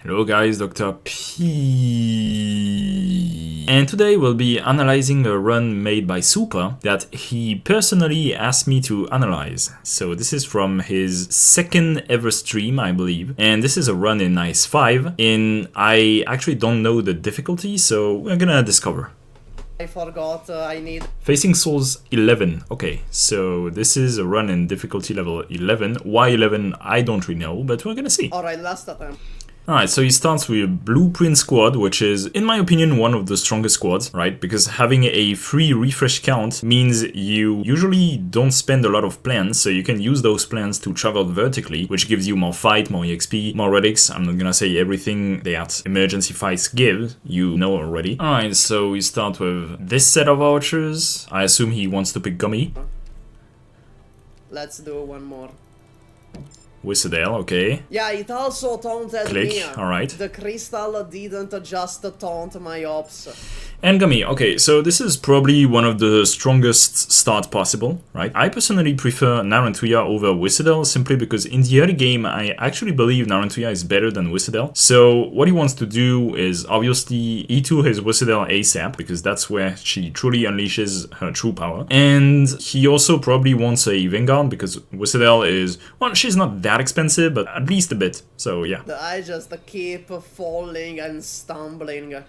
Hello guys, Dr. P. And today we'll be analyzing a run made by Super that he personally asked me to analyze. So this is from his second ever stream, I believe. And this is a run in IS5. I actually don't know the difficulty, so we're gonna discover. I forgot, I need... Facing Souls 11. Okay, so this is a run in difficulty level 11. Why 11, I don't really know, but we're gonna see. Alright, last attempt. Alright, so he starts with Blueprint Squad, which is, in my opinion, one of the strongest squads, right? Because having a free refresh count means you usually don't spend a lot of plans, so you can use those plans to travel vertically, which gives you more fight, more EXP, more relics. I'm not gonna say everything that emergency fights give, you know already. Alright, so we start with this set of archers. I assume he wants to pick Gummy. Let's do one more. Whistle, okay. Yeah, it also taunted Click, me. alright. The crystal didn't just taunt my ops. And Gummy, okay, so this is probably one of the strongest start possible, right? I personally prefer Narantuya over Whistle simply because in the early game I actually believe Narantuya is better than Whistle. So what he wants to do is obviously E2 his Whistle ASAP because that's where she truly unleashes her true power. And he also probably wants a Vanguard because Whistle is, well, she's not that expensive, but at least a bit, so yeah. I just keep falling and stumbling.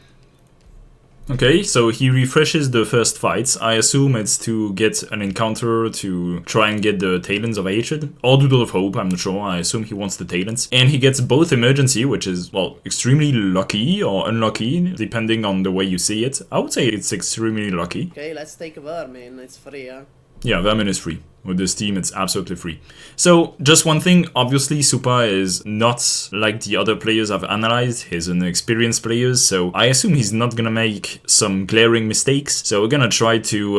Okay, so he refreshes the first fights. I assume it's to get an encounter to try and get the Talons of Hatred. Or Doodle of Hope, I'm not sure. I assume he wants the Talons. And he gets both Emergency, which is, well, extremely lucky or unlucky, depending on the way you see it. I would say it's extremely lucky. Okay, let's take Vermin, it's free, huh? Yeah, Vermin is free. With this team, it's absolutely free. So, just one thing, obviously Supa is not like the other players I've analyzed. He's an experienced player, so I assume he's not gonna make some glaring mistakes. So we're gonna try to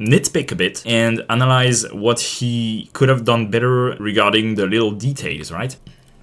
nitpick a bit and analyze what he could have done better regarding the little details, right?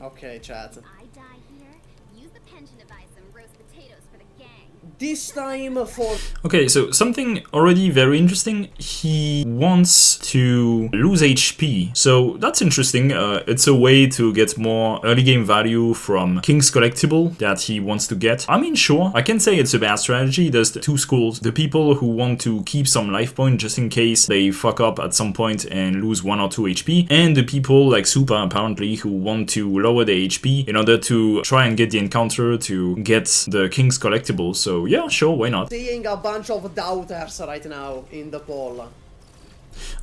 Okay, chat. I die here, use the pension to buy some roast potatoes for the gang. This time for... Okay, so something already very interesting. He wants to lose HP. So that's interesting. It's a way to get more early game value from King's Collectible that he wants to get. I mean, sure, I can say it's a bad strategy. There's two schools. The people who want to keep some life point just in case they fuck up at some point and lose 1 or 2 HP. And the people like Super, apparently, who want to lower the HP in order to try and get the encounter to get the King's Collectible. So yeah, sure, why not? Seeing a bunch of doubters right now in the poll.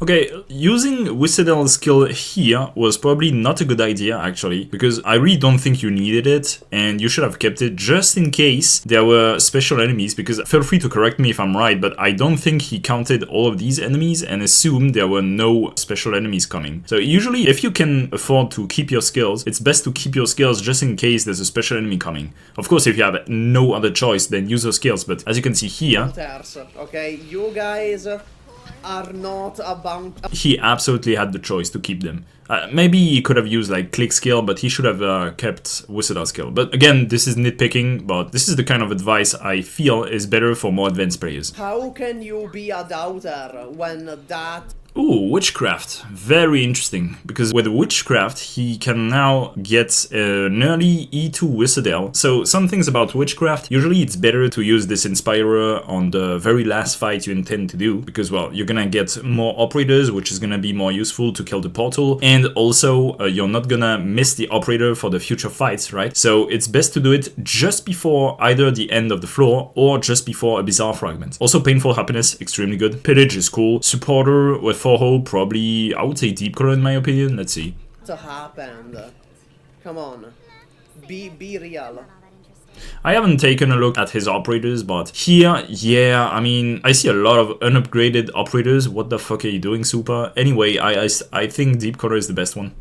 Okay, using Whistle's skill here was probably not a good idea, actually, because I really don't think you needed it, and you should have kept it just in case there were special enemies, because feel free to correct me if I'm right, but I don't think he counted all of these enemies and assumed there were no special enemies coming. So usually, if you can afford to keep your skills, it's best to keep your skills just in case there's a special enemy coming. Of course, if you have no other choice, then use your skills, but as you can see here... Doubters, okay, you guys... are not about... He absolutely had the choice to keep them. Maybe he could have used like click skill, but he should have kept Whistle skill. But again, this is nitpicking, but this is the kind of advice I feel is better for more advanced players. How can you be a doubter when that... Ooh, Witchcraft. Very interesting, because with Witchcraft, he can now get an early E2 Whistle. So some things about Witchcraft, usually it's better to use this Inspirer on the very last fight you intend to do, because, well, you're gonna get more operators, which is gonna be more useful to kill the portal, and also you're not gonna miss the operator for the future fights, right? So it's best to do it just before either the end of the floor or just before a Bizarre Fragment. Also, Painful Happiness, extremely good. Pillage is cool. Supporter with 4-hole, probably, I would say deep color in my opinion. Let's see. What happened? Come on. Be real. I haven't taken a look at his operators, but here, yeah, I mean, I see a lot of unupgraded operators. What the fuck are you doing, Super? Anyway, I think deep color is the best one.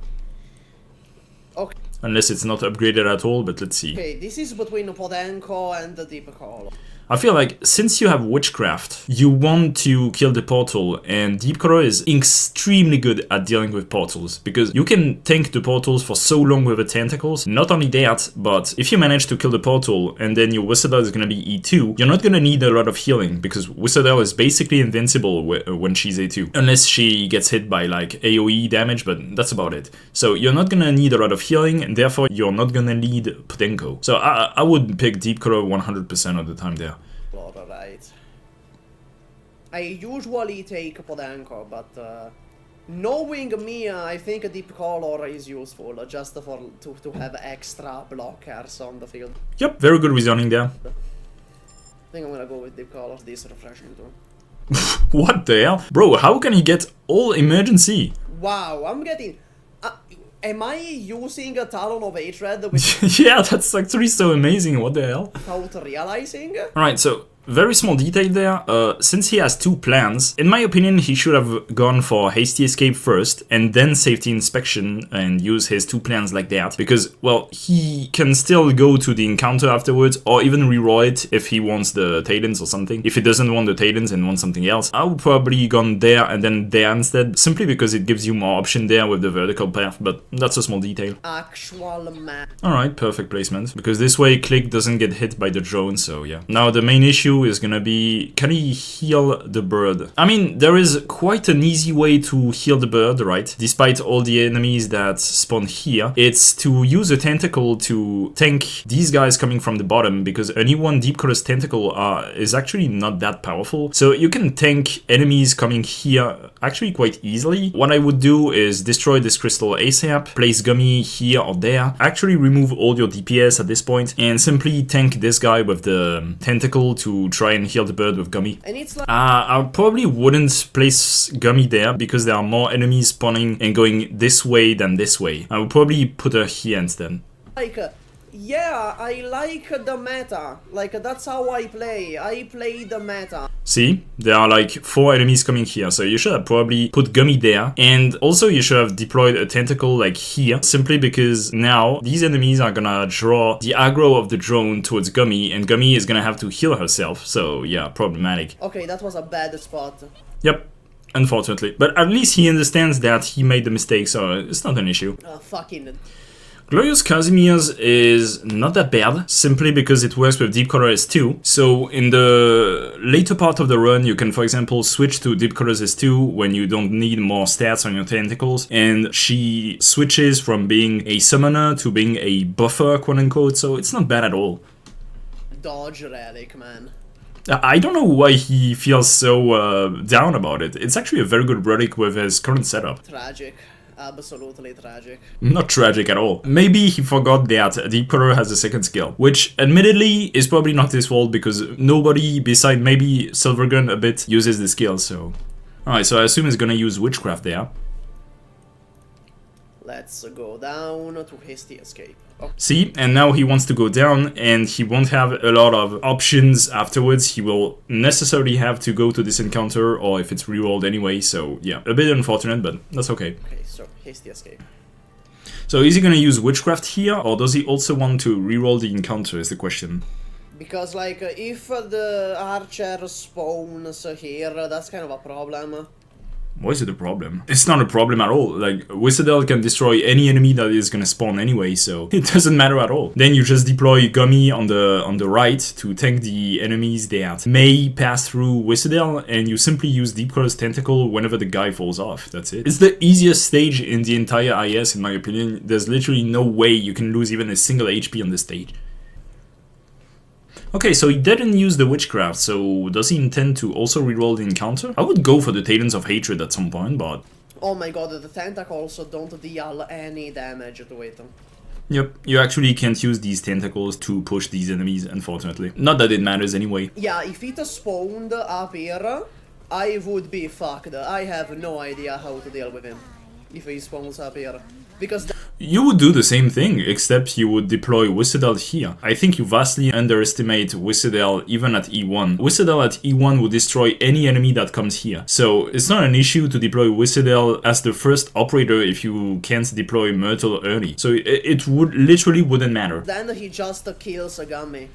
Okay. Unless it's not upgraded at all, but let's see. Okay, this is between Podenko and the deep color. I feel like since you have Witchcraft, you want to kill the portal, and Deep Color is extremely good at dealing with portals, because you can tank the portals for so long with the tentacles. Not only that, but if you manage to kill the portal and then your Whistle is gonna be E2, you're not gonna need a lot of healing, because Whistle is basically invincible when she's A2. Unless she gets hit by like AoE damage, but that's about it. So you're not gonna need a lot of healing, and therefore you're not gonna need Podenko. So I would pick Deep Color 100% of the time there. Alright. I usually take Podenko, but knowing me, I think Deep Color is useful, just to have extra blockers on the field. Yep, very good reasoning there. I think I'm gonna go with Deep Color, this refreshing too. What the hell? Bro, how can you get all emergency? Wow, I'm getting... am I using a Talon of Hatred without Yeah, that's actually so amazing, what the hell? realizing? Alright, so very small detail there. Since he has two plans, in my opinion, he should have gone for Hasty Escape first and then Safety Inspection and use his two plans like that. Because, well, he can still go to the encounter afterwards or even reroll it if he wants the Talons or something. If he doesn't want the Talons and wants something else, I would probably gone there and then there instead, simply because it gives you more option there with the vertical path, but that's a small detail. Actual map. Alright, perfect placement. Because this way Click doesn't get hit by the drone, so yeah. Now the main issue is gonna be, can he heal the bird? I mean, there is quite an easy way to heal the bird, right? Despite all the enemies that spawn here, it's to use a tentacle to tank these guys coming from the bottom, because only one Deep Color's tentacle is actually not that powerful. So you can tank enemies coming here actually quite easily. What I would do is destroy this crystal ASAP, place Gummy here or there, actually remove all your DPS at this point, and simply tank this guy with the tentacle to try and heal the bird with Gummy. And it's like... I probably wouldn't place Gummy there because there are more enemies spawning and going this way than this way. I would probably put her here instead. Yeah, I like the meta. Like, that's how I play. I play the meta. See, there are like 4 enemies coming here, so you should have probably put Gummy there, and also you should have deployed a tentacle like here, simply because now these enemies are gonna draw the aggro of the drone towards Gummy, and Gummy is gonna have to heal herself, so yeah, problematic. Okay, that was a bad spot. Yep, unfortunately. But at least he understands that he made the mistake, so it's not an issue. Fucking... Glorious Casimir's is not that bad, simply because it works with Deep Color S2. So in the later part of the run, you can, for example, switch to Deep Color S2 when you don't need more stats on your tentacles, and she switches from being a summoner to being a buffer, quote-unquote, so it's not bad at all. Dodge relic, man. I don't know why he feels so down about it. It's actually a very good relic with his current setup. Tragic. Absolutely tragic. Not tragic at all. Maybe he forgot that Deep Color has a second skill, which admittedly is probably not his fault because nobody beside maybe Silvergun a bit uses the skill, so... Alright, so I assume he's gonna use Witchcraft there. Let's go down to Hasty Escape. Oh. See, and now he wants to go down and he won't have a lot of options afterwards. He will necessarily have to go to this encounter, or if it's rerolled anyway, so yeah, a bit unfortunate, but that's okay. Okay, so Hasty Escape. So is he gonna use Witchcraft here, or does he also want to reroll the encounter is the question. Because, like, if the archer spawns here, that's kind of a problem. Why is it a problem? It's not a problem at all. Like, Whistle can destroy any enemy that is gonna spawn anyway, so it doesn't matter at all. Then you just deploy Gummy on the right to tank the enemies that may pass through Whistle, and you simply use Deep Color's tentacle whenever the guy falls off. That's it. It's the easiest stage in the entire IS, in my opinion. There's literally no way you can lose even a single HP on this stage. Okay, so he didn't use the Witchcraft, so does he intend to also reroll the encounter? I would go for the Talons of Hatred at some point, but... Oh my god, the tentacles don't deal any damage to it. Yep, you actually can't use these tentacles to push these enemies, unfortunately. Not that it matters anyway. Yeah, if it spawned up here, I would be fucked. I have no idea how to deal with him if he spawns up here. Because you would do the same thing, except you would deploy Whistle here. I think you vastly underestimate Whistle even at E1. Whistle at E1 would destroy any enemy that comes here. So it's not an issue to deploy Whistle as the first operator if you can't deploy Myrtle early. So it would literally wouldn't matter. Then he just kills a Gummy.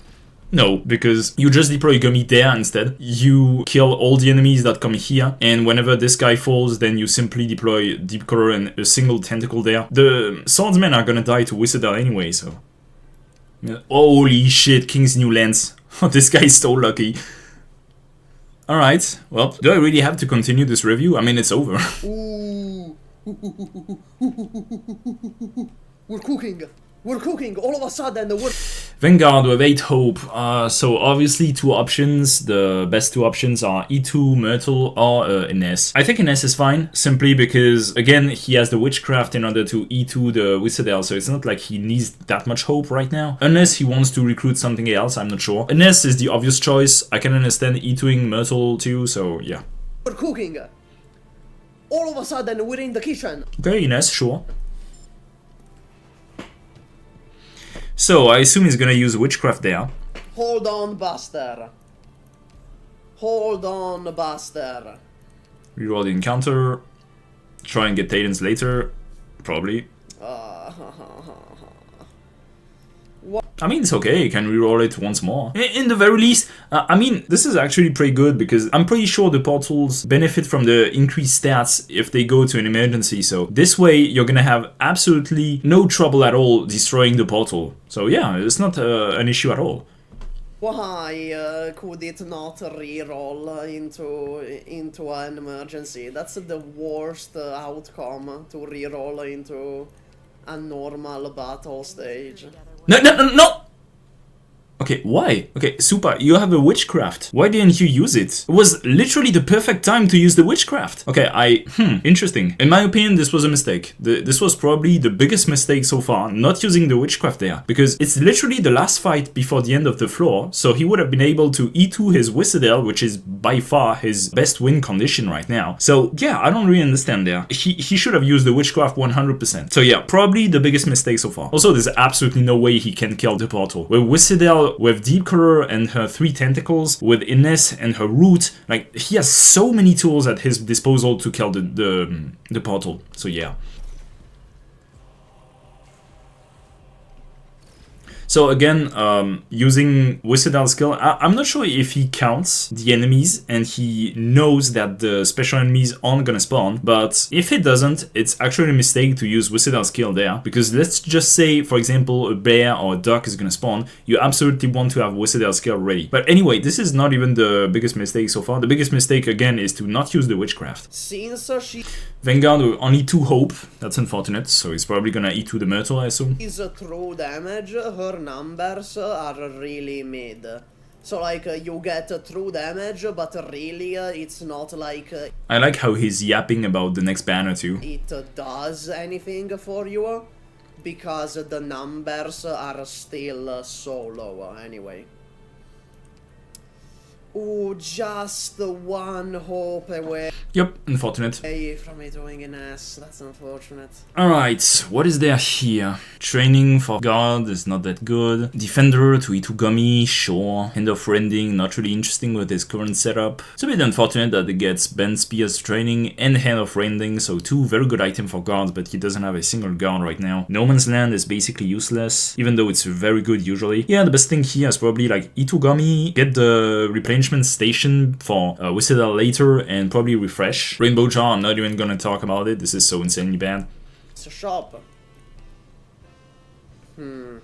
No, because you just deploy Gummy there instead. You kill all the enemies that come here, and whenever this guy falls, then you simply deploy Deep Color and a single tentacle there. The swordsmen are gonna die to Wizardel anyway, so... Yeah. Holy shit, King's New Lens. This guy is so lucky. Alright, well, do I really have to continue this review? I mean, it's over. Ooh. We're cooking. We're cooking. All of a sudden, we're... Vanguard with 8 hope. So obviously 2 options. The best 2 options are E2, Myrtle, or Ines. I think Ines is fine, simply because, again, he has the Witchcraft in order to E2 the Wizardel, so it's not like he needs that much hope right now. Unless he wants to recruit something else, I'm not sure. Ines is the obvious choice. I can understand E2ing Myrtle too, so yeah. We're cooking. All of a sudden, we're in the kitchen. Okay, Ines, sure. So, I assume he's gonna use Witchcraft there. Hold on, Buster. Hold on, Buster. Reroll the encounter. Try and get Titans later. Probably. I mean, it's okay, you can reroll it once more. In the very least, I mean, this is actually pretty good because I'm pretty sure the portals benefit from the increased stats if they go to an emergency, so this way you're gonna have absolutely no trouble at all destroying the portal. So yeah, it's not an issue at all. Why could it not reroll into an emergency? That's the worst outcome, to reroll into a normal battle stage. No! Okay, why? Okay, Super, you have a Witchcraft. Why didn't you use it? It was literally the perfect time to use the Witchcraft. Okay, interesting. In my opinion, this was a mistake. This was probably the biggest mistake so far, not using the Witchcraft there. Because it's literally the last fight before the end of the floor, so he would have been able to E2 his Wizardel, which is by far his best win condition right now. So yeah, I don't really understand there. He should have used the Witchcraft 100%. So yeah, probably the biggest mistake so far. Also, there's absolutely no way he can kill the portal. With Wizardel, with Deep Color and her 3 tentacles, with Ines and her root, like, he has so many tools at his disposal to kill the portal. So yeah. So again, using Wizardel skill, I'm not sure if he counts the enemies and he knows that the special enemies aren't gonna spawn, but if it doesn't, it's actually a mistake to use Wizardel skill there, because let's just say, for example, a bear or a duck is gonna spawn, you absolutely want to have Wizardel skill ready. But anyway, this is not even the biggest mistake so far. The biggest mistake, again, is to not use the Witchcraft. Since she Vanguard with only 2 hope, that's unfortunate, so he's probably gonna E2 the Myrtle, I assume. is true damage, her numbers are really mid. So like you get true damage, but really it's not like I like how he's yapping about the next banner too. it does anything for you, because the numbers are still so low anyway. Ooh, just 1 hope away Yep, unfortunate. from me doing an S. That's unfortunate. Alright, what is there here? Training for guard is not that good. Defender to Itugami, sure. Hand of Rending, not really interesting with his current setup. It's a bit unfortunate that it gets Bend Spears training and Hand of Rending, so 2 very good items for guards, but he doesn't have a single guard right now. No Man's Land is basically useless, even though it's very good usually. Yeah, the best thing here is probably like Itugami, get the replenishment station for Wizardel later, and probably refresh. Rainbow Jar, I'm not even gonna talk about it, this is so insanely bad. It's a shop. Nah.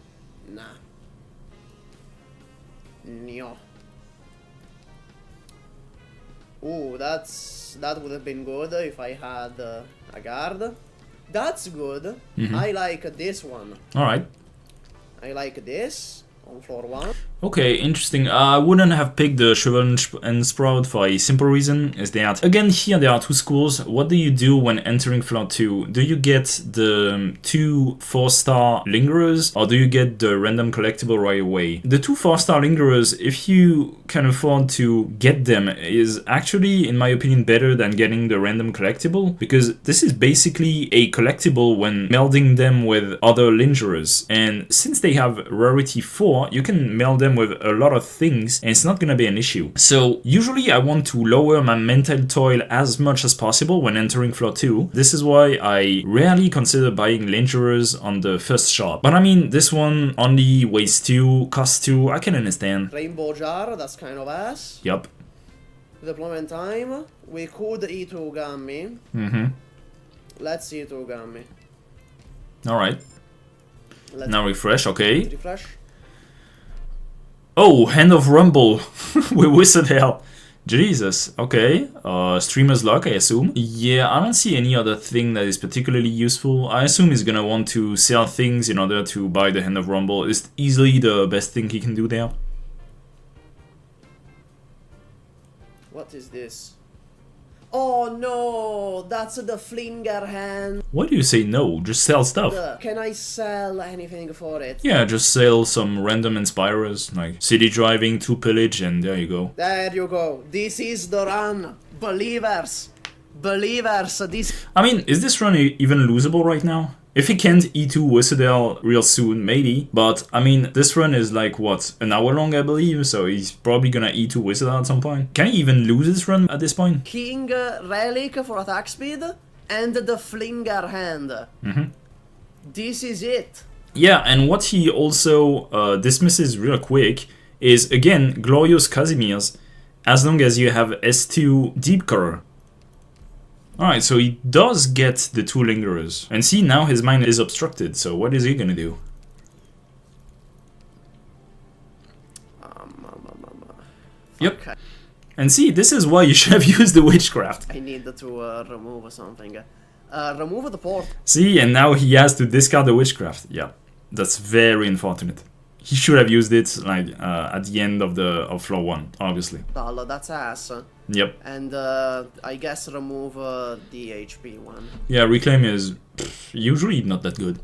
No. Ooh, that would have been good if I had a guard. That's good. I like this one. Alright. I like this on floor 1. Okay, interesting. I wouldn't have picked the Shovel and Sprout for a simple reason, is that, again, here there are 2 schools. What do you do when entering floor 2? Do you get the 2 4-star Lingerers, or do you get the random collectible right away? The 2 4-star Lingerers, if you can afford to get them, is actually, in my opinion, better than getting the random collectible, because this is basically a collectible when melding them with other Lingerers, and since they have rarity 4, you can meld them them with a lot of things, and it's not gonna be an issue. So usually I want to lower my mental toil as much as possible when entering floor 2. This is why I rarely consider buying Lingerers on the first shop. But I mean, this one only weighs 2, costs 2, I can understand. Rainbow jar, that's kind of ass. Yup. Deployment time, we could E2 Gummy. Let's E2 Gummy. Alright. Now refresh, okay. Refresh. Oh, Hand of Rumble with Wizard Hell. Jesus, okay. Streamer's Luck, I assume. Yeah, I don't see any other thing that is particularly useful. I assume he's gonna want to sell things in order to buy the Hand of Rumble. It's easily the best thing he can do there. What is this? Oh no, that's the Flinger hand. Why do you say no? Just sell stuff. Can I sell anything for it? Yeah, just sell some random inspirers, like city driving, 2 pillage, and there you go. There you go. This is the run. Believers. Believers. This. I mean, is this run even losable right now? If he can't E2 Wizardel real soon, maybe. But, I mean, this run is like, what, an hour long, I believe? So he's probably gonna E2 Wizardel at some point. Can he even lose this run at this point? King Relic for attack speed and the Flinger hand. This is it. Yeah, and what he also dismisses real quick is, again, Glorious Casimir's, as long as you have S2 Deep Core. Alright, so he does get the 2 Lingerers. And see, now his mind is obstructed, so what is he gonna do? Yep. Okay. And see, this is why you should have used the Witchcraft. I need to remove something. Remove the port. See, and now he has to discard the Witchcraft. Yeah, that's very unfortunate. He should have used it like at the end of floor 1, obviously. Well, that's ass. Yep. And I guess remove the HP one. Yeah, Reclaim is usually not that good.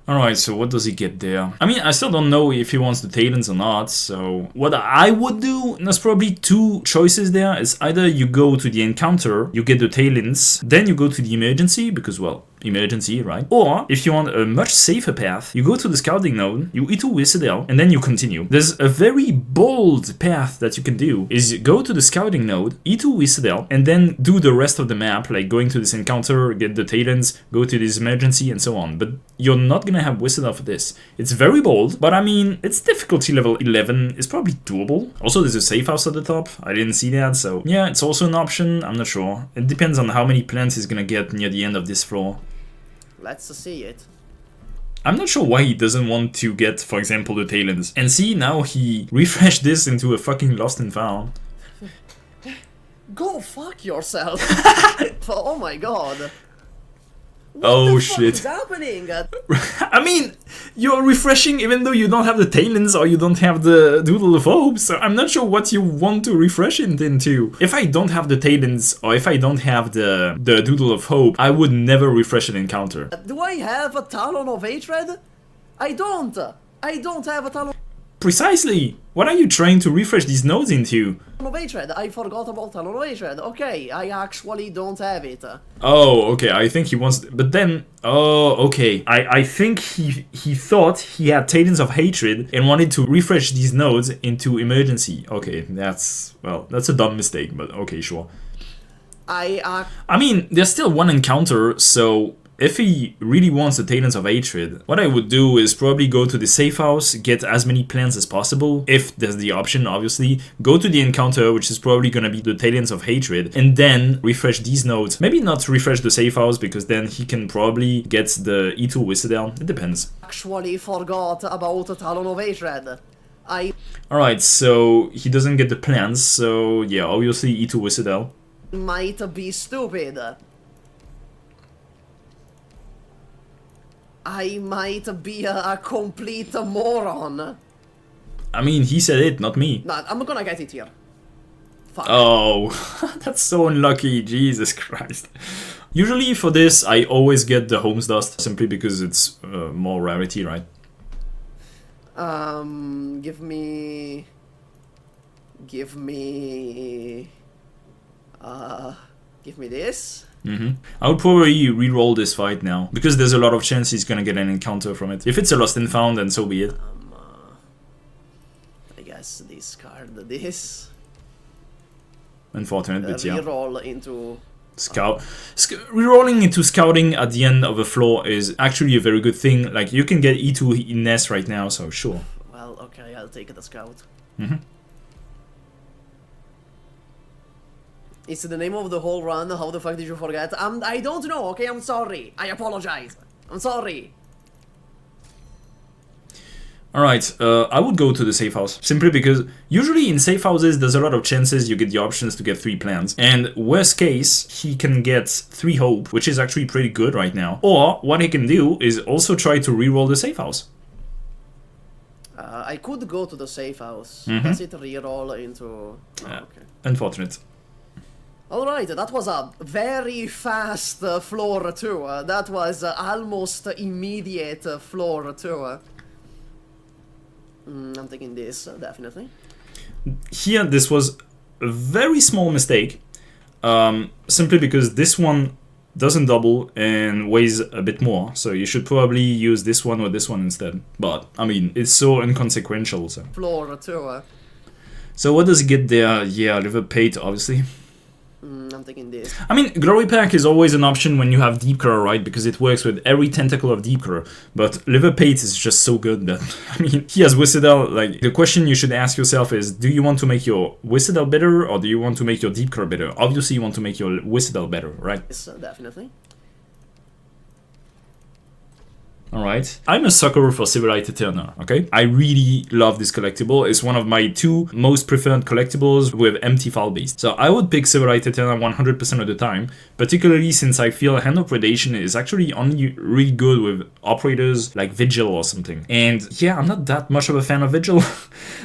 Alright, so what does he get there? I mean, I still don't know if he wants the Talons or not, so what I would do, there's probably 2 choices there. It's either you go to the encounter, you get the Talons, then you go to the emergency, because, well, emergency, right? Or, if you want a much safer path, you go to the scouting node, you E2 Wizardel, and then you continue. There's a very bold path that you can do, is go to the scouting node, E2 Wizardel, and then do the rest of the map, like going to this encounter, get the Talons, go to this emergency, and so on. But you're not gonna have Wizardel for this. It's very bold, but I mean, it's difficulty level 11, it's probably doable. Also, there's a safe house at the top, I didn't see that, so yeah, it's also an option, I'm not sure. It depends on how many plants he's gonna get near the end of this floor. Let's see it. I'm not sure why he doesn't want to get, for example, the Talons. And see, now he refreshed this into a fucking lost and found. Go fuck yourself. Oh my god. Oh What shit. is happening? I mean, you're refreshing even though you don't have the Talons or you don't have the Doodle of Hope, so I'm not sure what you want to refresh it into. If I don't have the Talons or if I don't have the Doodle of Hope, I would never refresh an encounter. Do I have a Talon of Hatred? I don't. I don't have a Talon Precisely! What are you trying to refresh these nodes into? of Hatred. I forgot about Talon of Hatred. Okay, I actually don't have it. Oh, okay, I think he wants... But then... Oh, okay. I think he thought he had Talons of Hatred and wanted to refresh these nodes into Emergency. Okay, that's... Well, that's a dumb mistake, but okay, sure. I mean, there's still one encounter, so... If he really wants the Talons of Hatred, what I would do is probably go to the safe house, get as many plants as possible, if there's the option, obviously, go to the encounter, which is probably gonna be the Talons of Hatred, and then refresh these nodes. Maybe not refresh the safe house, because then he can probably get the E2 Wizardel. It depends. actually forgot about Talon of Hatred. Alright, so he doesn't get the plants, so yeah, obviously E2 Wizardel. Might be stupid. I might be a complete moron. I mean, he said it, not me. Nah, I'm gonna get it here. Fuck. Oh, that's so unlucky, Jesus Christ. Usually for this, I always get the Home's Dust, simply because it's more rarity, right? Give me this. I would probably re-roll this fight now, because there's a lot of chance he's gonna get an encounter from it. If it's a lost and found, then so be it. Yes, discard this. Unfortunate, but yeah. Reroll into... Rerolling into scouting at the end of a floor is actually a very good thing. Like, you can get E2 in Ness right now, so sure. Well, okay, I'll take the scout. It's the name of the whole run. How the fuck did you forget? I don't know, okay? I'm sorry. I apologize. I'm sorry. Alright, I would go to the safe house, simply because usually in safe houses there's a lot of chances you get the options to get 3 plans, and worst case, he can get 3 hope, which is actually pretty good right now, or what he can do is also try to reroll the safe house. I could go to the safe house. Does it reroll into... Oh, okay. Unfortunate. Alright, that was a very fast floor too. That was almost immediate floor too. I'm taking this, definitely. Here, this was a very small mistake, simply because this one doesn't double and weighs a bit more, so you should probably use this one or this one instead. But, I mean, it's so inconsequential, so... Floor too. So what does he get there? Yeah, liver pate, obviously. I'm taking this. I mean, Glory Pack is always an option when you have Deep Color, right? Because it works with every tentacle of Deep Color. But Liver Pate is just so good that, I mean, he has Whistle. Like, the question you should ask yourself is, do you want to make your Whistle better or do you want to make your Deep Color better? Obviously, you want to make your Whistle better, right? Yes, definitely. Alright. I'm a sucker for Silverlight Eterna, okay? I really love this collectible. It's one of my 2 most preferred collectibles with empty file base. So I would pick Silverlight Eterna 100% of the time, particularly since I feel Hand of Predation is actually only really good with operators like Vigil or something. And yeah, I'm not that much of a fan of Vigil.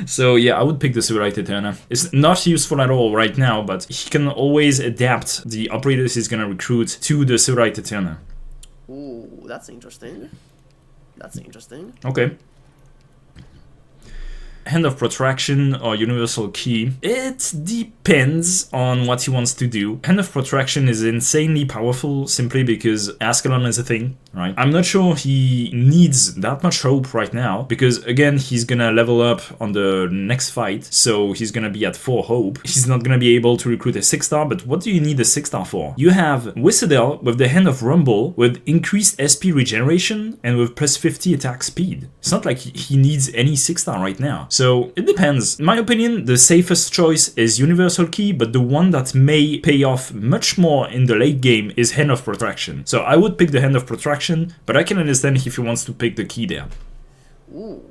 So yeah, I would pick the Silverlight Eterna. It's not useful at all right now, but he can always adapt the operators he's gonna recruit to the Silverlight Eterna. Ooh, that's interesting. That's interesting. Okay. Hand of Protraction or Universal Key. It depends on what he wants to do. Hand of Protraction is insanely powerful simply because Ascalon is a thing, right? I'm not sure he needs that much hope right now because, again, he's gonna level up on the next fight, so he's gonna be at 4 hope. He's not gonna be able to recruit a 6-star, but what do you need a 6-star for? You have Whistle with the Hand of Rumble with increased SP regeneration and with plus 50 attack speed. It's not like he needs any 6-star right now. So it depends. In my opinion, the safest choice is Universal Key, but the one that may pay off much more in the late game is Hand of Protraction. So I would pick the Hand of Protraction, but I can understand if he wants to pick the key there. Ooh,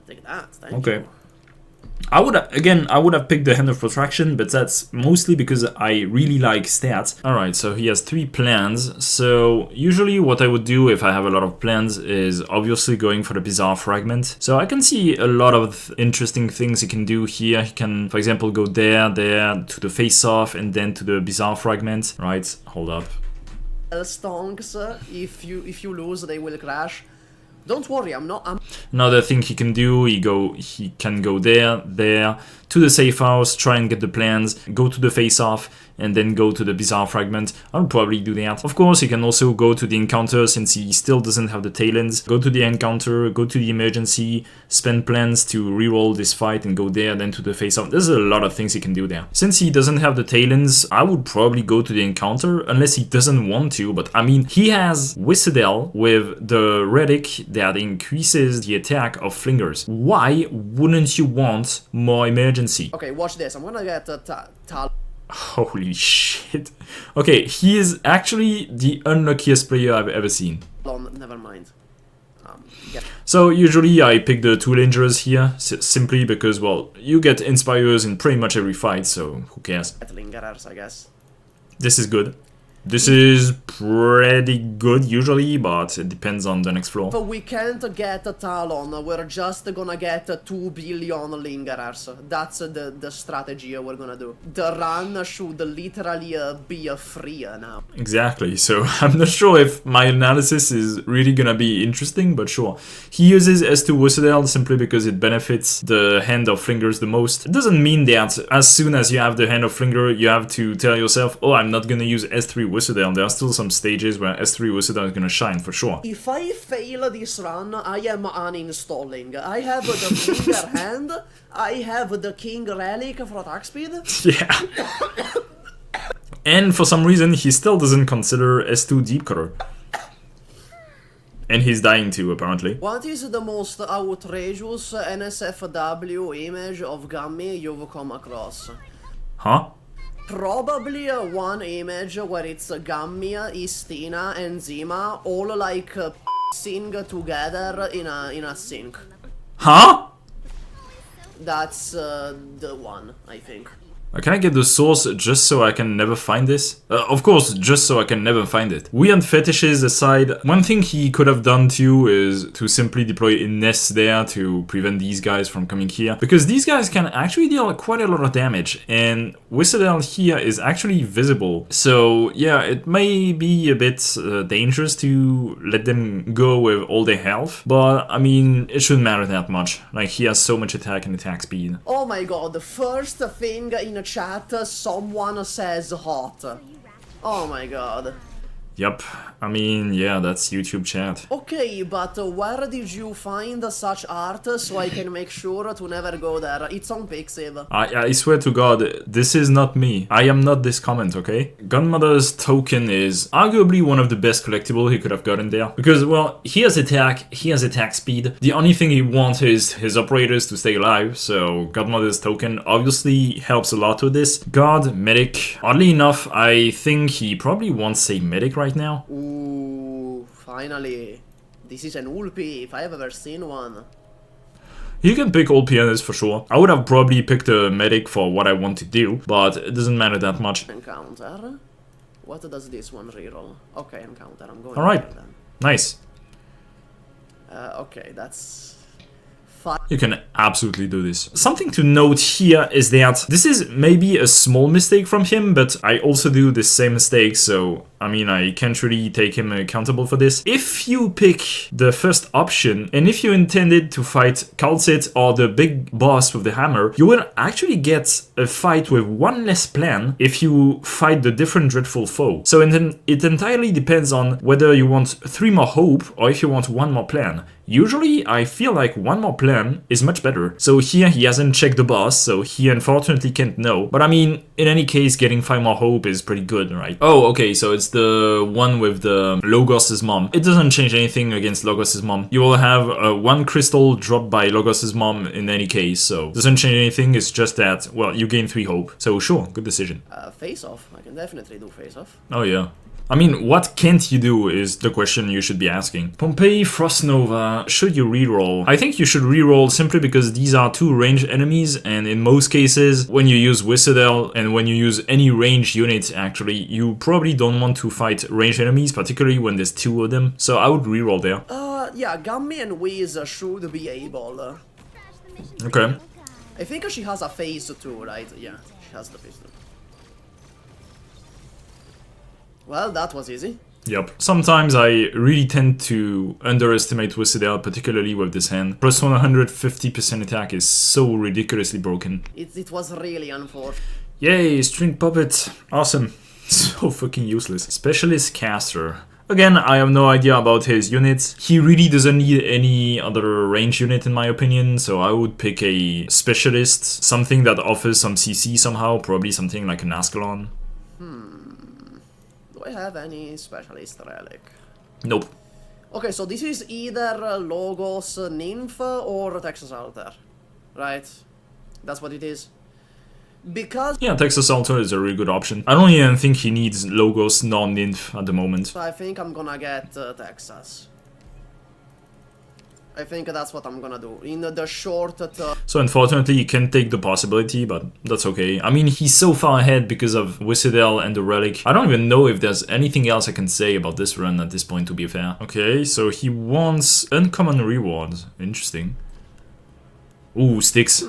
take that. Thank Okay. you. I would have picked the Hand of Protraction, but that's mostly because I really like stats. Alright, so he has 3 plans. So usually what I would do if I have a lot of plans is obviously going for the Bizarre Fragment. So I can see a lot of interesting things he can do here. He can, for example, go there, to the face-off, and then to the Bizarre Fragment. Right, hold up. Stonks, if you lose, they will crash. Don't worry, I'm Another thing he can do, he can go there, to the safe house, try and get the plans, go to the face-off, and then go to the Bizarre Fragment. I'll probably do that. Of course, he can also go to the encounter since he still doesn't have the Talons. Go to the encounter, go to the emergency, spend plans to reroll this fight and go there, then to the face-off. There's a lot of things he can do there. Since he doesn't have the Talons, I would probably go to the encounter, unless he doesn't want to, but I mean, he has Whistle with the relic that increases the attack of Flingers. Why wouldn't you want more emergency? Okay, watch this. I'm gonna get Tal. Holy shit. Okay, he is actually the unluckiest player I've ever seen. Never mind. Yeah. So usually I pick the 2 Lingers here, simply because, well, you get Inspires in pretty much every fight, so who cares? Lingerers, I guess. This is good. This is pretty good usually, but it depends on the next floor. But we can't get a Talon, we're just gonna get 2 billion Lingerers. That's the strategy we're gonna do. The run should literally be free now. Exactly, so I'm not sure if my analysis is really gonna be interesting, but sure. He uses S2 Whistle simply because it benefits the Hand of Flingers the most. It doesn't mean that as soon as you have the Hand of Flinger, you have to tell yourself, oh, I'm not gonna use S3 Whistledale, there are still some stages where S3 Whistledale is gonna shine for sure. If I fail this run, I am uninstalling. I have the finger hand, I have the king relic for attack speed. Yeah. And for some reason, he still doesn't consider S2 deep cutter. And he's dying too, apparently. What is the most outrageous NSFW image of Gummy you've come across? Huh? Probably one image where it's Gummy, Istina, and Zima all like sing together in a sync. Huh? That's the one, I think. Can I get the source just so I can never find this? Of course, just so I can never find it. Weird fetishes aside, one thing he could have done too is to simply deploy a nest there to prevent these guys from coming here. Because these guys can actually deal quite a lot of damage, and Whistledale here is actually visible. So yeah, it may be a bit dangerous to let them go with all their health, but I mean, it shouldn't matter that much. Like, he has so much attack and attack speed. Oh my god, the first thing in chat, someone says hot. Oh my god. Yep, I mean, yeah, that's YouTube chat. Okay, but where did you find such art so I can make sure to never go there? It's on Pixiv. I swear to God, this is not me. I am not this comment, okay? Gunmother's token is arguably one of the best collectible he could have gotten there. Because, well, he has attack speed. The only thing he wants is his operators to stay alive, so Godmother's token obviously helps a lot with this. God, medic. Oddly enough, I think he probably wants a medic right now. Ooh, finally. This is an ulpi, if I have ever seen one. You can pick all pianists for sure. I would have probably picked a medic for what I want to do, but it doesn't matter that much. Encounter. What does this one reroll? Okay, encounter. I'm going Alright, there then. nice. Okay, that's... You can absolutely do this. Something to note here is that this is maybe a small mistake from him, but I also do the same mistake, so I mean, I can't really take him accountable for this. If you pick the first option, and if you intended to fight Kalsit or the big boss with the hammer, you will actually get a fight with one less plan if you fight the different dreadful foe. So it entirely depends on whether you want 3 more hope or if you want 1 more plan. Usually, I feel like 1 more plan is much better. So here he hasn't checked the boss, so he unfortunately can't know. But I mean, in any case, getting 5 more hope is pretty good, right? Oh, okay, so it's the one with the Logos' mom. It doesn't change anything against Logos' mom. You will have 1 crystal dropped by Logos' mom in any case, so it doesn't change anything, it's just that, well, you gain 3 hope. So sure, good decision. Face off. I can definitely do face off. Oh yeah. I mean, what can't you do is the question you should be asking. Pompeii, Frostnova, should you reroll? I think you should reroll simply because these are 2 ranged enemies, and in most cases, when you use Whistledale and when you use any ranged unit, actually, you probably don't want to fight ranged enemies, particularly when there's 2 of them. So I would reroll there. Yeah, Gummy and Whiz should be able. Okay. I think she has a phase too, right? Yeah, she has the phase too. Well, that was easy. Yep. Sometimes I really tend to underestimate Whistledale, particularly with this hand. Plus 150% attack is so ridiculously broken. It was really unfortunate. Yay, string puppet. Awesome. So fucking useless. Specialist caster. Again, I have no idea about his units. He really doesn't need any other range unit in my opinion, so I would pick a specialist. Something that offers some CC somehow, probably something like an Ascalon. Do I have any specialist relic? Nope. Okay, so this is either Logos Nymph or Texas Altar, right? That's what it is. Because yeah, Texas Altar is a really good option. I don't even think he needs Logos nor Nymph at the moment. I think I'm gonna get Texas. I think that's what I'm gonna do in the short term. So unfortunately, you can't take the possibility, but that's okay. I mean, he's so far ahead because of Whistledale and the relic. I don't even know if there's anything else I can say about this run at this point, to be fair. Okay, so he wants uncommon rewards. Interesting. Ooh, sticks.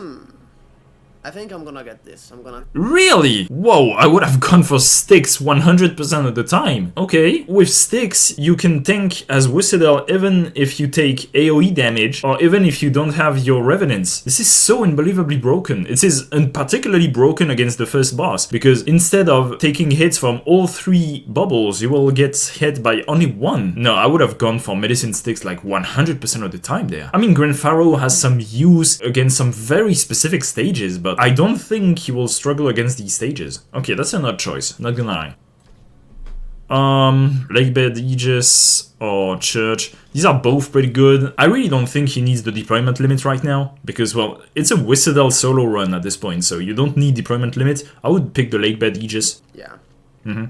I think I'm gonna get this. I'm gonna... Really? Whoa, I would have gone for sticks 100% of the time. Okay, with sticks, you can tank as Whistle even if you take AoE damage, or even if you don't have your Revenants. This is so unbelievably broken. It is particularly broken against the first boss, because instead of taking hits from all 3 bubbles, you will get hit by only 1. No, I would have gone for medicine sticks like 100% of the time there. I mean, Grand Pharaoh has some use against some very specific stages, but I don't think he will struggle against these stages. Okay, that's an odd choice, not gonna lie. Lakebed Aegis or Church. These are both pretty good. I really don't think he needs the deployment limit right now, because, well, it's a Whistle solo run at this point, so you don't need deployment limit. I would pick the Lakebed Aegis. Yeah. Mm-hmm.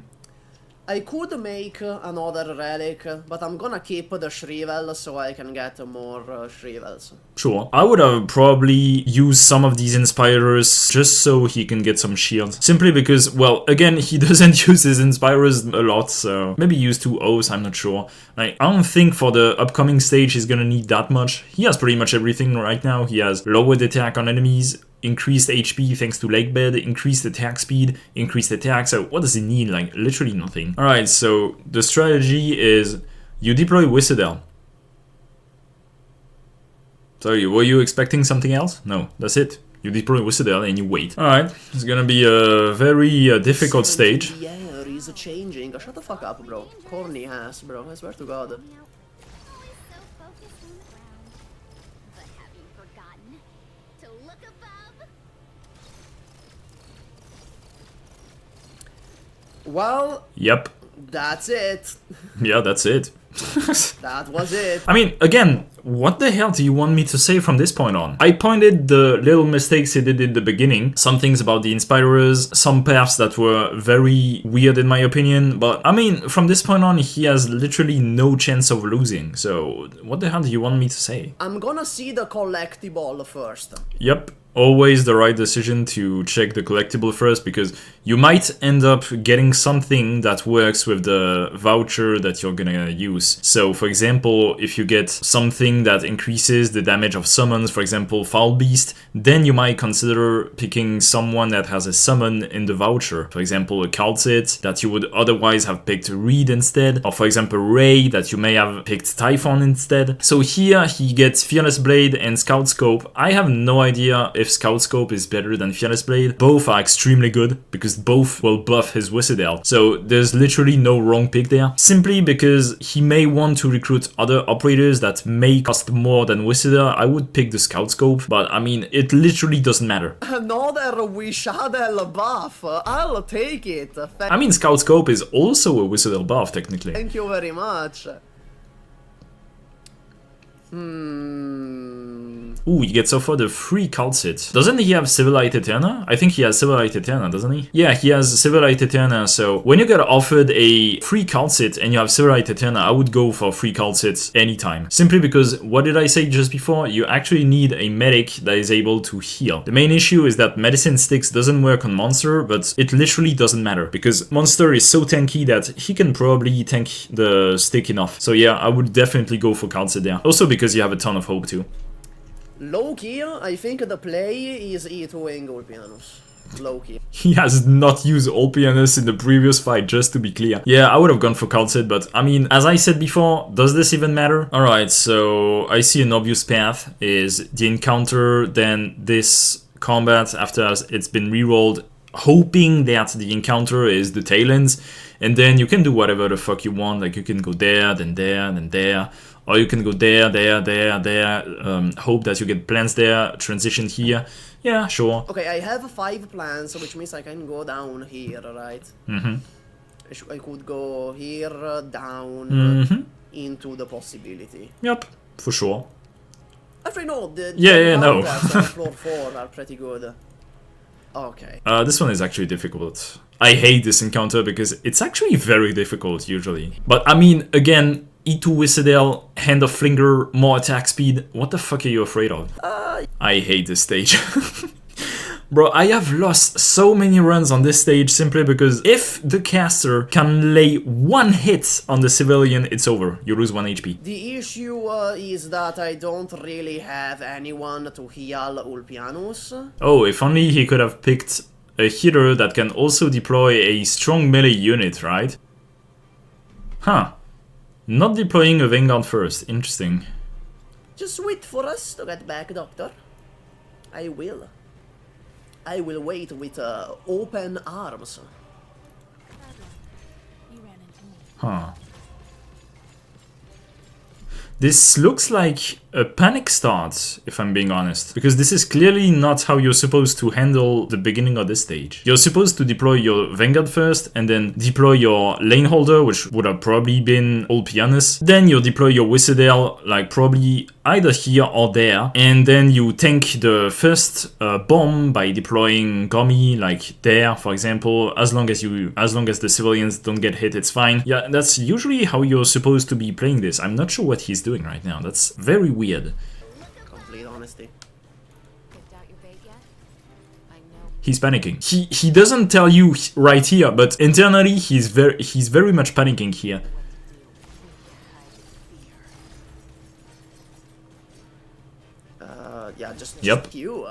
I could make another relic, but I'm gonna keep the Shrivel so I can get more Shrivels. Sure. I would have probably used some of these Inspirers just so he can get some shields. Simply because, well, again, he doesn't use his Inspirers a lot, so maybe use 2 O's, I'm not sure. Like, I don't think for the upcoming stage he's gonna need that much. He has pretty much everything right now. He has lowered attack on enemies, increased HP thanks to Lakebed, increased attack speed, increased attack, so what does he need? Like, literally nothing. Alright, so the strategy is you deploy Whistle. Sorry, were you expecting something else? No, that's it. You deploy Whistle and you wait. Alright, it's gonna be a very difficult stage. The air is changing. Shut the fuck up, bro. Corny ass, bro. I swear to God. You know, always so focused on the ground. But have you forgotten to look above? Well, Yep. that's it. Yeah, that's it. That was it. I mean, again, what the hell do you want me to say from this point on? I pointed the little mistakes he did in the beginning, some things about the Inspirers, some paths that were very weird in my opinion, but I mean, from this point on, he has literally no chance of losing, so what the hell do you want me to say? I'm gonna see the collectible first. Yep. Always the right decision to check the collectible first, because you might end up getting something that works with the voucher that you're gonna use. So for example, if you get something that increases the damage of summons, for example Foul Beast, then you might consider picking someone that has a summon in the voucher. For example, a Calcit that you would otherwise have picked Reed instead, or for example Ray that you may have picked Typhon instead. So here he gets Fearless Blade and Scout Scope. I have no idea if Scout Scope is better than Fearless Blade. Both are extremely good because both will buff his Whistle. So there's literally no wrong pick there. Simply because he may want to recruit other operators that may cost more than Whistle, I would pick the Scout Scope, but I mean, it literally doesn't matter. Another Wishadel buff. I'll take it. I mean, Scout Scope is also a Whistle buff, technically. Thank you very much. Ooh, he gets offered a free Calcit. Doesn't he have Civilite Eterna? I think he has Civilite Eterna, doesn't he? Yeah, he has Civilite Eterna, so when you get offered a free Calcit and you have Civilite Eterna, I would go for free Calcit anytime. Simply because, what did I say just before? You actually need a medic that is able to heal. The main issue is that Medicine Sticks doesn't work on Monster, but it literally doesn't matter, because Monster is so tanky that he can probably tank the stick enough. So yeah, I would definitely go for Calcit there. Also because you have a ton of hope too. Low-key, I think the play is E2ing Ulpianus. Low-key. He has not used Ulpianus in the previous fight, just to be clear. Yeah, I would have gone for Calcit, but I mean, as I said before, does this even matter? Alright, so I see an obvious path is the encounter, then this combat after it's been rerolled, hoping that the encounter is the tail-ends, and then you can do whatever the fuck you want, like you can go there, then there, then there, or you can go there, hope that you get plants there, transition here. Yeah, sure. Okay, I have 5 plans, which means I can go down here, right? I could go here, down, into the possibility. Yep, for sure. Actually, no, the no. encounters on floor 4 are pretty good. Okay. This one is actually difficult. I hate this encounter because it's actually very difficult usually. But I mean, again, E2 Whistle, Hand of Flinger, more attack speed. What the fuck are you afraid of? I hate this stage. Bro, I have lost so many runs on this stage simply because if the caster can lay one hit on the civilian, it's over. You lose 1 HP. The issue is that I don't really have anyone to heal Ulpianus. Oh, if only he could have picked a healer that can also deploy a strong melee unit, right? Huh. Not deploying a Vanguard first. Interesting. Just wait for us to get back, Doctor. I will. I will wait with open arms. You ran into me. Huh. This looks like a panic start, if I'm being honest, because this is clearly not how you're supposed to handle the beginning of this stage. You're supposed to deploy your Vanguard first, and then deploy your lane holder, which would have probably been Ulpianus. Then you deploy your Whistledale, like probably either here or there, and then you tank the first bomb by deploying Gomi, like there, for example. As long as the civilians don't get hit, it's fine. Yeah, that's usually how you're supposed to be playing this. I'm not sure what he's doing right now. That's very weird. Complete honesty. Picked out your bait yet? I know. He's panicking. He doesn't tell you right here, but internally he's very much panicking here. Yeah, just Yep. you.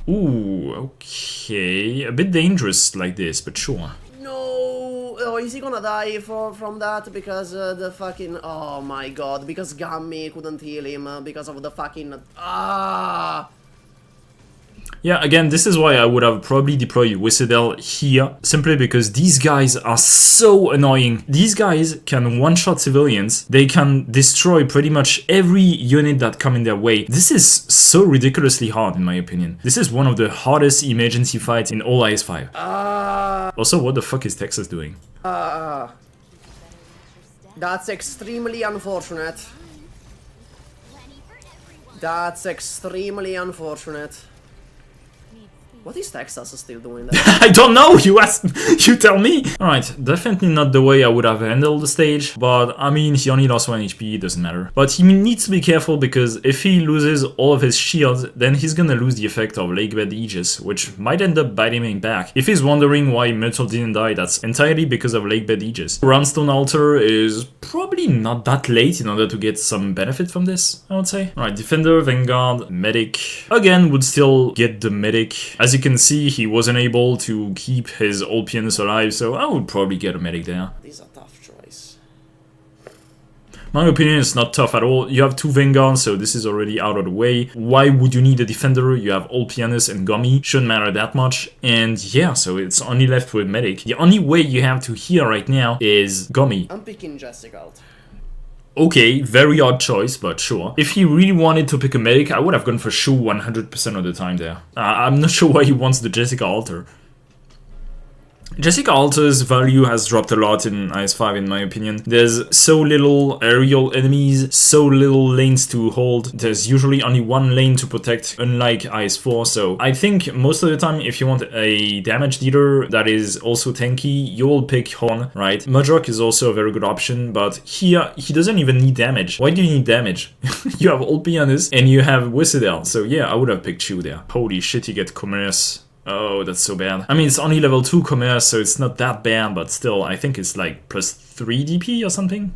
Ooh, okay. A bit dangerous like this, but sure. No, oh, is he gonna die from that? Because the fucking, oh my god, because Gummy couldn't heal him because of the fucking, Yeah, again, this is why I would have probably deployed Whistledale here, simply because these guys are so annoying. These guys can one-shot civilians, they can destroy pretty much every unit that come in their way. This is so ridiculously hard, in my opinion. This is one of the hardest emergency fights in all IS5. Also, what the fuck is Texas doing? That's extremely unfortunate. That's extremely unfortunate. What is Texas still doing there? I don't know, you asked, you tell me. Alright, definitely not the way I would have handled the stage, but I mean, he only lost 1 HP, doesn't matter. But he needs to be careful because if he loses all of his shields, then he's gonna lose the effect of Lakebed Aegis, which might end up biting him back. If he's wondering why Myrtle didn't die, that's entirely because of Lakebed Aegis. Roundstone Altar is probably not that late in order to get some benefit from this, I would say. Alright, Defender, Vanguard, Medic. Again, would still get the Medic. As you can see, he wasn't able to keep his old pianist alive, so I would probably get a medic there. These are tough choice. My opinion is not tough at all. You have 2 Vanguards, so this is already out of the way. Why would you need a defender? You have old pianist and Gomi. Shouldn't matter that much. And yeah, so it's only left with medic. The only way you have to heal right now is Gomi. I'm picking Jessica out. Okay, very odd choice, but sure. If he really wanted to pick a medic, I would have gone for Shu 100% of the time there. I'm not sure why he wants the Jessica Altar. Jessica Altar's value has dropped a lot in IS5 in my opinion. There's so little aerial enemies, so little lanes to hold. There's usually only one lane to protect, unlike IS4, so I think most of the time if you want a damage dealer that is also tanky, you'll pick Horn, right? Mudrock is also a very good option, but here he doesn't even need damage. Why do you need damage? You have old pianist and you have Whistledale, so yeah, I would have picked Chu there. Holy shit, you get Commerce. Oh, that's so bad. I mean, it's only level 2 commerce, so it's not that bad, but still, I think it's like plus 3 DP or something.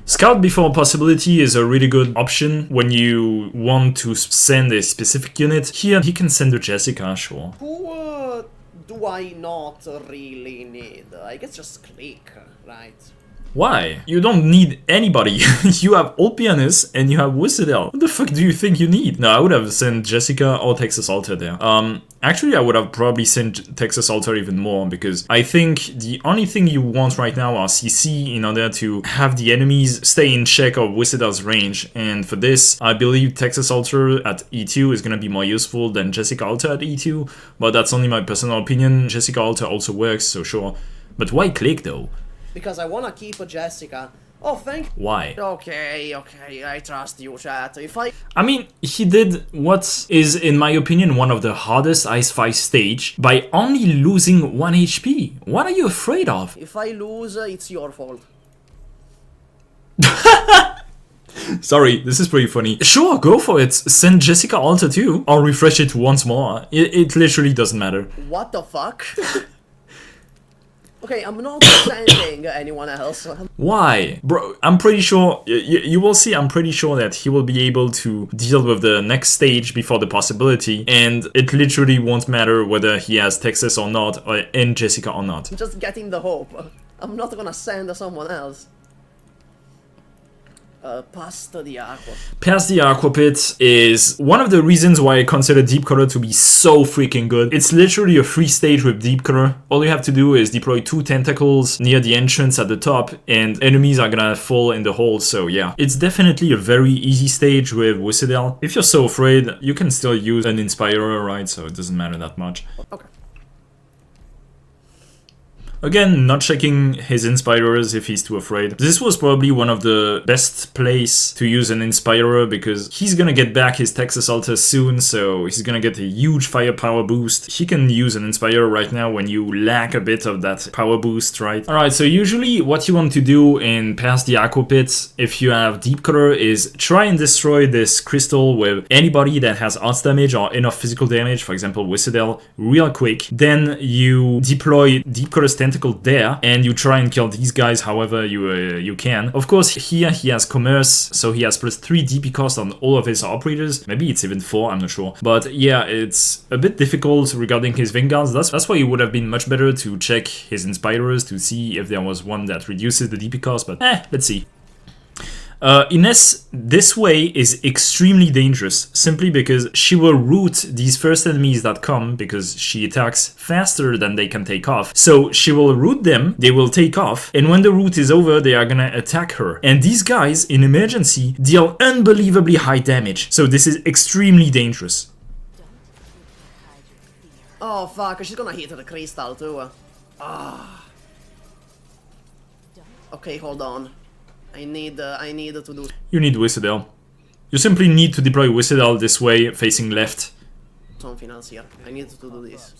Scout before possibility is a really good option when you want to send a specific unit. Here, he can send a Jessica, sure. Who do I not really need? I guess just click, right? Why? You don't need anybody. You have old pianist and you have Whistledale. What the fuck do you think you need? No, I would have sent Jessica or Texas Altar there. Actually, I would have probably sent Texas Altar even more because I think the only thing you want right now are CC in order to have the enemies stay in check of Whistledale's range. And for this, I believe Texas Altar at E2 is going to be more useful than Jessica Altar at E2. But that's only my personal opinion. Jessica Altar also works, so sure. But why click though? Because I wanna keep a Jessica. Oh, thank. Why? Okay, I trust you, chat. I mean, he did what is, in my opinion, one of the hardest IS5 stage by only losing 1 HP. What are you afraid of? If I lose, it's your fault. Sorry, this is pretty funny. Sure, go for it. Send Jessica Alter too. I'll refresh it once more. It literally doesn't matter. What the fuck? Okay, I'm not sending anyone else. Why? Bro, I'm pretty sure, you will see, I'm pretty sure that he will be able to deal with the next stage before the possibility, and it literally won't matter whether he has Texas or not, and Jessica or not. I'm just getting the hope. I'm not gonna send someone else. Past the Aqua. Past the Aqua Pit is one of the reasons why I consider Deep Color to be so freaking good. It's literally a free stage with Deep Color. All you have to do is deploy 2 tentacles near the entrance at the top, and enemies are gonna fall in the hole, so yeah. It's definitely a very easy stage with Whistle. If you're so afraid, you can still use an Inspirer, right? So it doesn't matter that much. Okay. Again, not checking his Inspirers if he's too afraid. This was probably one of the best place to use an Inspirer because he's gonna get back his Texas Alter soon, so he's gonna get a huge firepower boost. He can use an Inspirer right now when you lack a bit of that power boost, right? Alright, so usually what you want to do in Past the Aqua Pit, if you have Deep Color, is try and destroy this crystal with anybody that has arts damage or enough physical damage, for example Whistle, real quick. Then you deploy Deep Color's tentacle there, and you try and kill these guys however you can. Of course, here he has Commerce, so he has +3 DP cost on all of his operators. Maybe it's even 4, I'm not sure. But yeah, it's a bit difficult regarding his Vanguards. That's why it would have been much better to check his Inspirers to see if there was one that reduces the DP cost, but let's see. Ines, this way is extremely dangerous, simply because she will root these first enemies that come, because she attacks faster than they can take off. So she will root them, they will take off, and when the root is over, they are gonna attack her. And these guys, in emergency, deal unbelievably high damage, so this is extremely dangerous. Oh fuck, she's gonna hit the crystal too. Okay, hold on. I need to do... You need Whistle. You simply need to deploy Whistle this way, facing left. something else here. I need to do this.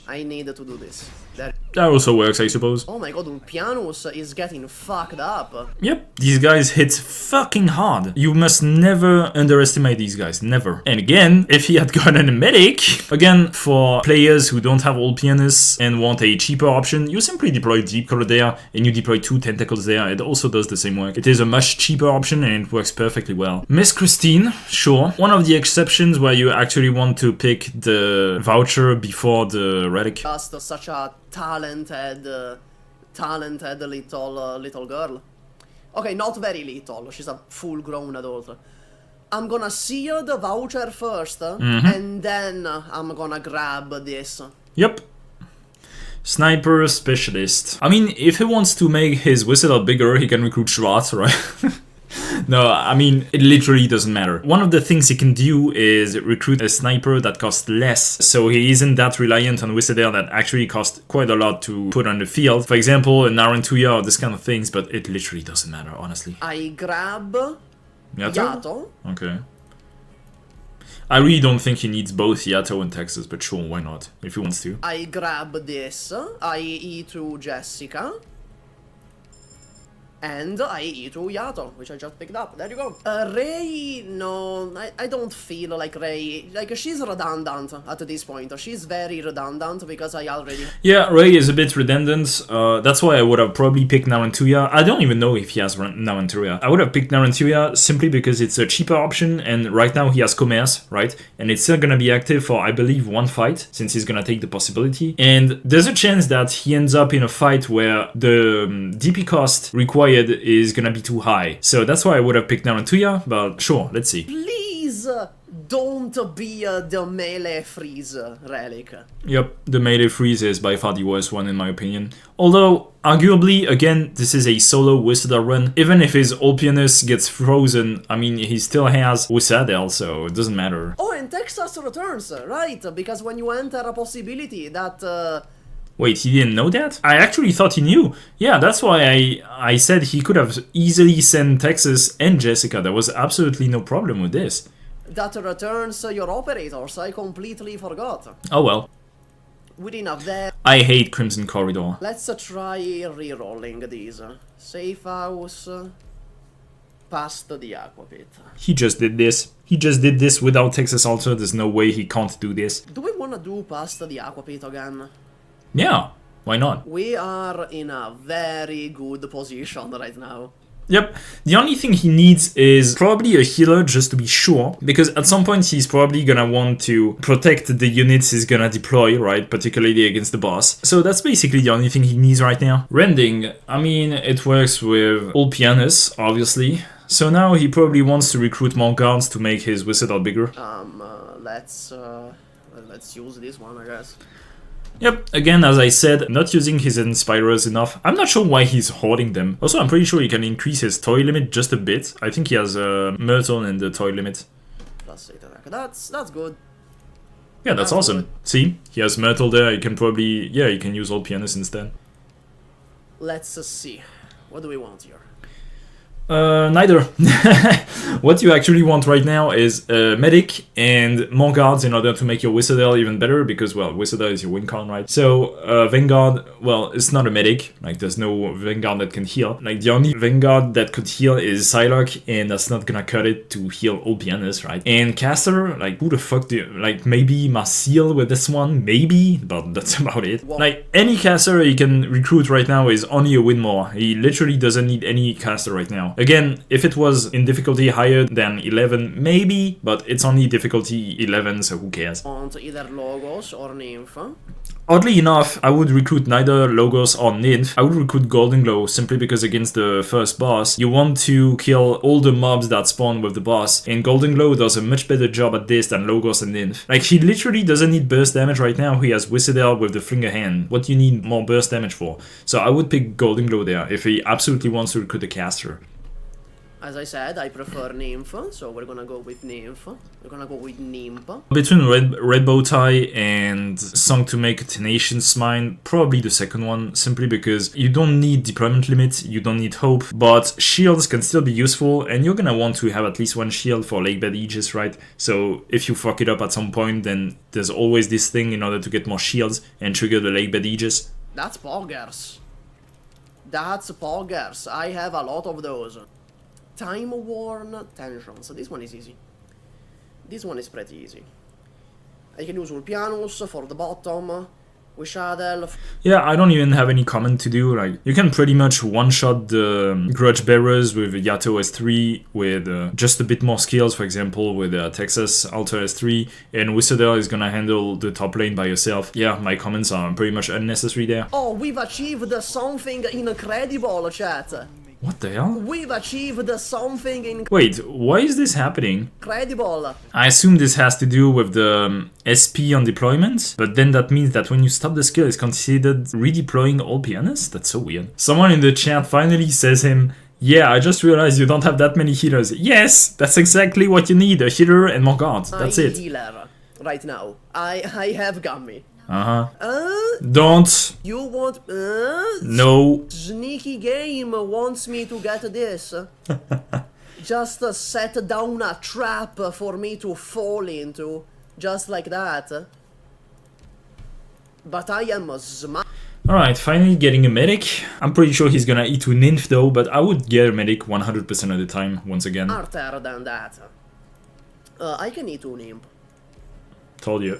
I need to do this. There. That also works, I suppose. Oh my god, Ulpianus is getting fucked up. Yep, these guys hit fucking hard. You must never underestimate these guys, never. And again, if he had gotten a medic, again, for players who don't have Ulpianus and want a cheaper option, you simply deploy Deep Color there, and you deploy 2 tentacles there. It also does the same work. It is a much cheaper option, and it works perfectly well. Miss Christine, sure. One of the exceptions where you actually want to pick the voucher before the relic. Just such a talented little girl. Okay, not very little. She's a full-grown adult. I'm gonna seal the voucher first, and then I'm gonna grab this. Yep. Sniper specialist. I mean, if he wants to make his whistle bigger, he can recruit Schwartz, right? No, I mean, it literally doesn't matter. One of the things he can do is recruit a sniper that costs less, so he isn't that reliant on Whistle that actually cost quite a lot to put on the field. For example, an Narantuya or this kind of things, but it literally doesn't matter, honestly. I grab Yato? Okay. I really don't think he needs both Yato and Texas, but sure, why not, if he wants to. I grab this, I E2 Jessica. And I E2 Yato, which I just picked up. There you go. Rei, no, I don't feel like Rei. Like, she's redundant at this point. She's very redundant because I already... Yeah, Rei is a bit redundant. That's why I would have probably picked Narantuya. I don't even know if he has Narantuya. I would have picked Narantuya simply because it's a cheaper option, and right now he has Commerce, right? And it's still gonna be active for, I believe, 1 fight, since he's gonna take the possibility. And there's a chance that he ends up in a fight where the DP cost required is gonna be too high. So that's why I would have picked Narantuya, but sure, let's see. Please don't be the melee freeze relic. Yep, the melee freeze is by far the worst one in my opinion. Although, arguably, again, this is a solo Whistle run. Even if his Ulpianus gets frozen, I mean, he still has Whistle, so it doesn't matter. Oh, and Texas returns, right? Because when you enter a possibility that... Wait, he didn't know that? I actually thought he knew. Yeah, that's why I said he could have easily sent Texas and Jessica. There was absolutely no problem with this. That returns your operators. I completely forgot. Oh well. With enough there. I hate Crimson Corridor. Let's try re-rolling these. Safe house. past the Aqua Pit. He just did this. He just did this without Texas Alter. There's no way he can't do this. Do we wanna do past the Aqua Pit again? Yeah, why not? We are in a very good position right now. Yep, the only thing he needs is probably a healer just to be sure, because at some point he's probably gonna want to protect the units he's gonna deploy, right, particularly against the boss. So that's basically the only thing he needs right now. Rending, I mean, it works with all pianists, obviously. So now he probably wants to recruit more guards to make his Wizard bigger. Let's use this one, I guess. Yep, again, as I said, not using his Inspirers enough. I'm not sure why he's hoarding them. Also, I'm pretty sure he can increase his toy limit just a bit. I think he has Myrtle in the toy limit. Plus 8 attack. That's good. Yeah, that's awesome. Good. See, he has Myrtle there. He can probably, yeah, he can use Old Pianist instead. Let's see. What do we want here? Neither. What you actually want right now is a medic and more guards in order to make your Wizardel even better, because, well, Wizardel is your win con, right? So, Vanguard, well, it's not a medic. Like, there's no Vanguard that can heal. Like, the only Vanguard that could heal is Psylocke, and that's not gonna cut it to heal all pianists, right? And Caster, like, who the fuck do you, like, maybe Marcial with this one? Maybe, but that's about it. Well, like, any caster he can recruit right now is only a win more. He literally doesn't need any caster right now. Again, if it was in difficulty higher than 11, maybe, but it's only difficulty 11, so who cares? Want either Logos or Nymph. Oddly enough, I would recruit neither Logos or Nymph. I would recruit Golden Glow simply because against the first boss, you want to kill all the mobs that spawn with the boss, and Golden Glow does a much better job at this than Logos and Nymph. Like, he literally doesn't need burst damage right now. He has Wizardel with the Flinger Hand. What do you need more burst damage for? So I would pick Golden Glow there if he absolutely wants to recruit a caster. As I said, I prefer Nymph, so we're gonna go with Nymph. We're gonna go with Nymph. Between Red Bow Tie and Song to Make a Tenacious Mind, probably the second one, simply because you don't need deployment limit, you don't need hope, but shields can still be useful, and you're gonna want to have at least one shield for Lakebed Aegis, right? So if you fuck it up at some point, then there's always this thing in order to get more shields and trigger the Lakebed Aegis. That's poggers. That's poggers. I have a lot of those. Time-worn tension. So this one is easy. This one is pretty easy. I can use Ulpianus for the bottom. Wishadel. Yeah, I don't even have any comment to do. Like, you can pretty much one-shot the Grudge Bearers with Yato S3 with just a bit more skills, for example, with Texas Alter S3, and Wizardel is gonna handle the top lane by yourself. Yeah, my comments are pretty much unnecessary there. Oh, we've achieved something incredible, chat. What the hell? We've achieved something Wait, why is this happening? incredible. I assume this has to do with the SP on deployment, but then that means that when you stop the skill, it's considered redeploying all pianists? That's so weird. Someone in the chat finally says him, yeah, I just realized you don't have that many healers. Yes, that's exactly what you need, a healer and more guards. That's it. Healer right now. I have Gummy. Don't. You want... No. Sneaky game wants me to get this. Just set down a trap for me to fall into. Just like that. But I am smart. Alright, finally getting a medic. I'm pretty sure he's gonna E2 Nymph though, but I would get a medic 100% of the time, once again. Smarter than that. I can E2 Nymph. Told you.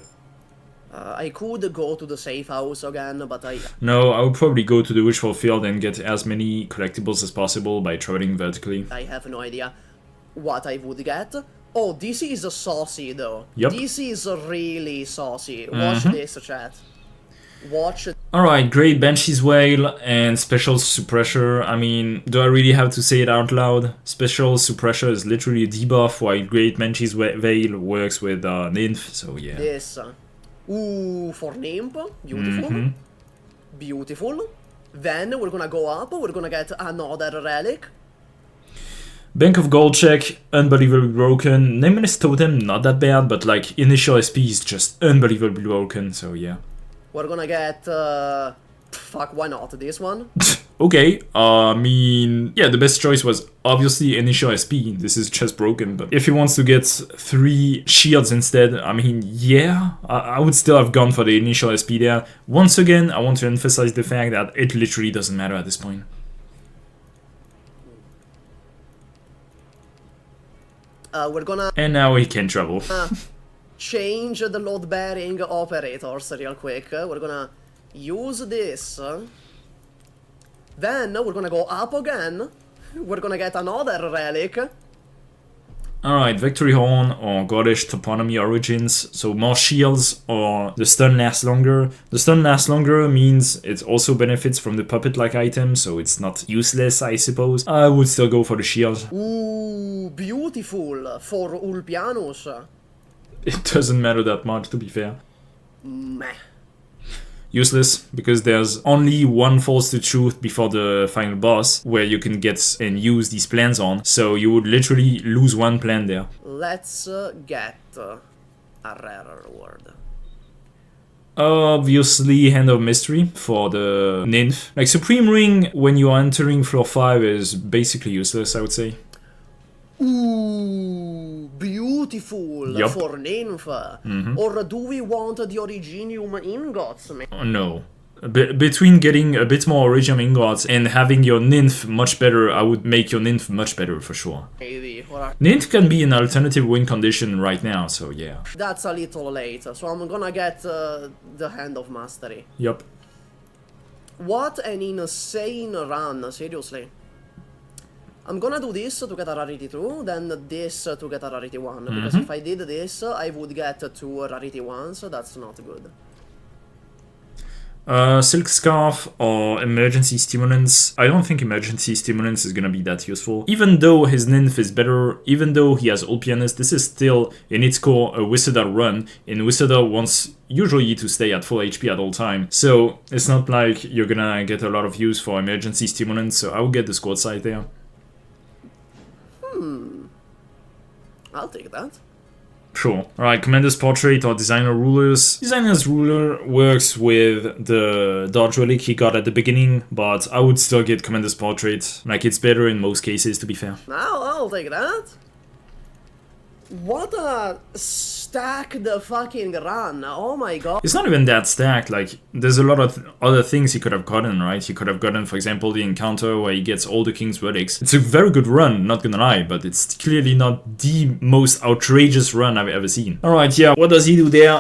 I could go to the safe house again, but No, I would probably go to the Wishful Field and get as many collectibles as possible by traveling vertically. I have no idea what I would get. Oh, this is saucy though. Yep. This is really saucy. Watch this, chat. Watch it. Alright, Great Banshee's Wail and Special Suppressor. I mean, do I really have to say it out loud? Special Suppressor is literally a debuff, while Great Banshee's Wail works with Nymph, so yeah. This. Ooh, for Nymph. Beautiful. Beautiful. Then we're gonna go up, we're gonna get another relic. Bank of Gold check, unbelievably broken. Nameless Totem, not that bad, but like initial SP is just unbelievably broken, so yeah. We're gonna get, fuck, why not this one? Okay, I mean, yeah, the best choice was obviously initial SP. This is just broken, but if he wants to get 3 shields instead, I mean, yeah, I would still have gone for the initial SP there. Once again, I want to emphasize the fact that it literally doesn't matter at this point. We're gonna And now he can travel. change the load-bearing operators real quick. We're gonna use this. Then we're gonna go up again. We're gonna get another relic. Alright, Victory Horn or Goddish Toponymy Origins, so more shields or the stun lasts longer. The stun lasts longer means it also benefits from the puppet-like item, so it's not useless, I suppose. I would still go for the shield. Ooh, beautiful for Ulpianus. It doesn't matter that much, to be fair. Meh. Useless, because there's only one False to Truth before the final boss, where you can get and use these plans on, so you would literally lose one plan there. Let's get a rarer word. Obviously, Hand of Mystery for the Nymph. Like, Supreme Ring, when you are entering floor 5, is basically useless, I would say. Ooh, beautiful Yup. for Nymph. Or do we want the Originium ingots, man? Oh, no. Between getting a bit more Originium ingots and having your Nymph much better, I would make your Nymph much better for sure. Maybe. Or Nymph can be an alternative win condition right now, so yeah. that's a little late, so I'm gonna get the Hand of Mastery. Yup. What an insane run, seriously. I'm gonna do this to get a rarity 2, then this to get a rarity 1. Because if I did this, I would get 2 rarity 1s, that's not good. Silk Scarf or Emergency Stimulants. I don't think Emergency Stimulants is gonna be that useful. Even though his Nymph is better, even though he has Old Pianist, this is still, in its core, a Wizardar run, and Wizardar wants usually to stay at full HP at all time. So, it's not like you're gonna get a lot of use for Emergency Stimulants, so I would get the squad side there. I'll take that. Sure. Alright, Commander's Portrait or Designer Rulers. Designer's Ruler works with the Dodge Relic he got at the beginning, but I would still get Commander's Portrait. Like, it's better in most cases, to be fair. Now I'll take that. What a stacked fucking run. Oh my god. It's not even that stacked, like, there's a lot of other things he could have gotten, right? He could have gotten, for example, the encounter where he gets all the King's Relics. It's a very good run, not gonna lie, but it's clearly not the most outrageous run I've ever seen. Alright, yeah, what does he do there?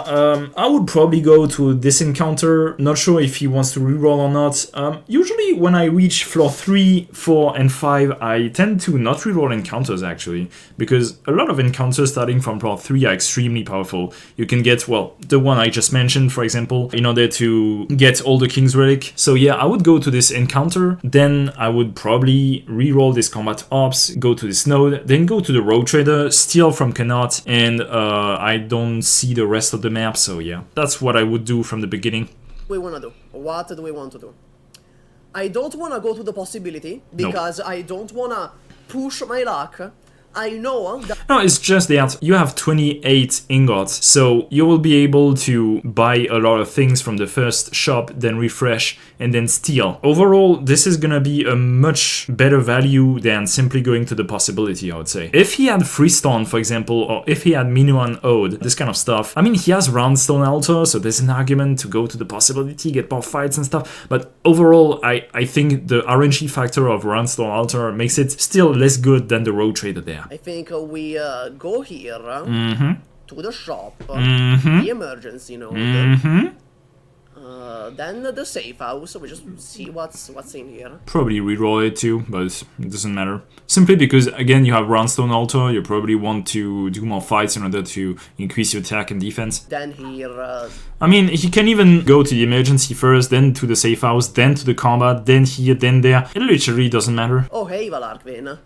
I would probably go to this encounter, not sure if he wants to reroll or not. Usually when I reach floor 3, 4, and 5, I tend to not reroll encounters, actually, because a lot of encounters starting from floor 3 are extremely powerful. You can get, well, the one I just mentioned, for example, in order to get all the King's Relic. So yeah, I would go to this encounter, then I would probably reroll this Combat Ops, go to this node, then go to the Road Trader, steal from Cannot, and I don't see the rest of the map, so yeah. That's what I would do from the beginning. We wanna do? What do we want to do? I don't wanna go to the possibility, because I don't wanna push my luck. I know that... No, it's just that you have 28 ingots, so you will be able to buy a lot of things from the first shop, then refresh, and then steal. Overall, this is gonna be a much better value than simply going to the possibility, I would say. If he had Freestone, for example, or if he had Minuan Ode, this kind of stuff, I mean, he has Roundstone Altar, so there's an argument to go to the possibility, get more fights and stuff, but overall, I think the RNG factor of Roundstone Altar makes it still less good than the Road Trader there. I think we go here to the shop, the emergency node, then the safe house. We just see what's in here. Probably reroll it too, but it doesn't matter. Simply because, again, you have Roundstone Altar, you probably want to do more fights in order to increase your attack and defense. Then here... I mean, he can even go to the emergency first, then to the safe house, then to the combat, then here, then there. It literally doesn't matter. Oh, hey, Valarkvin.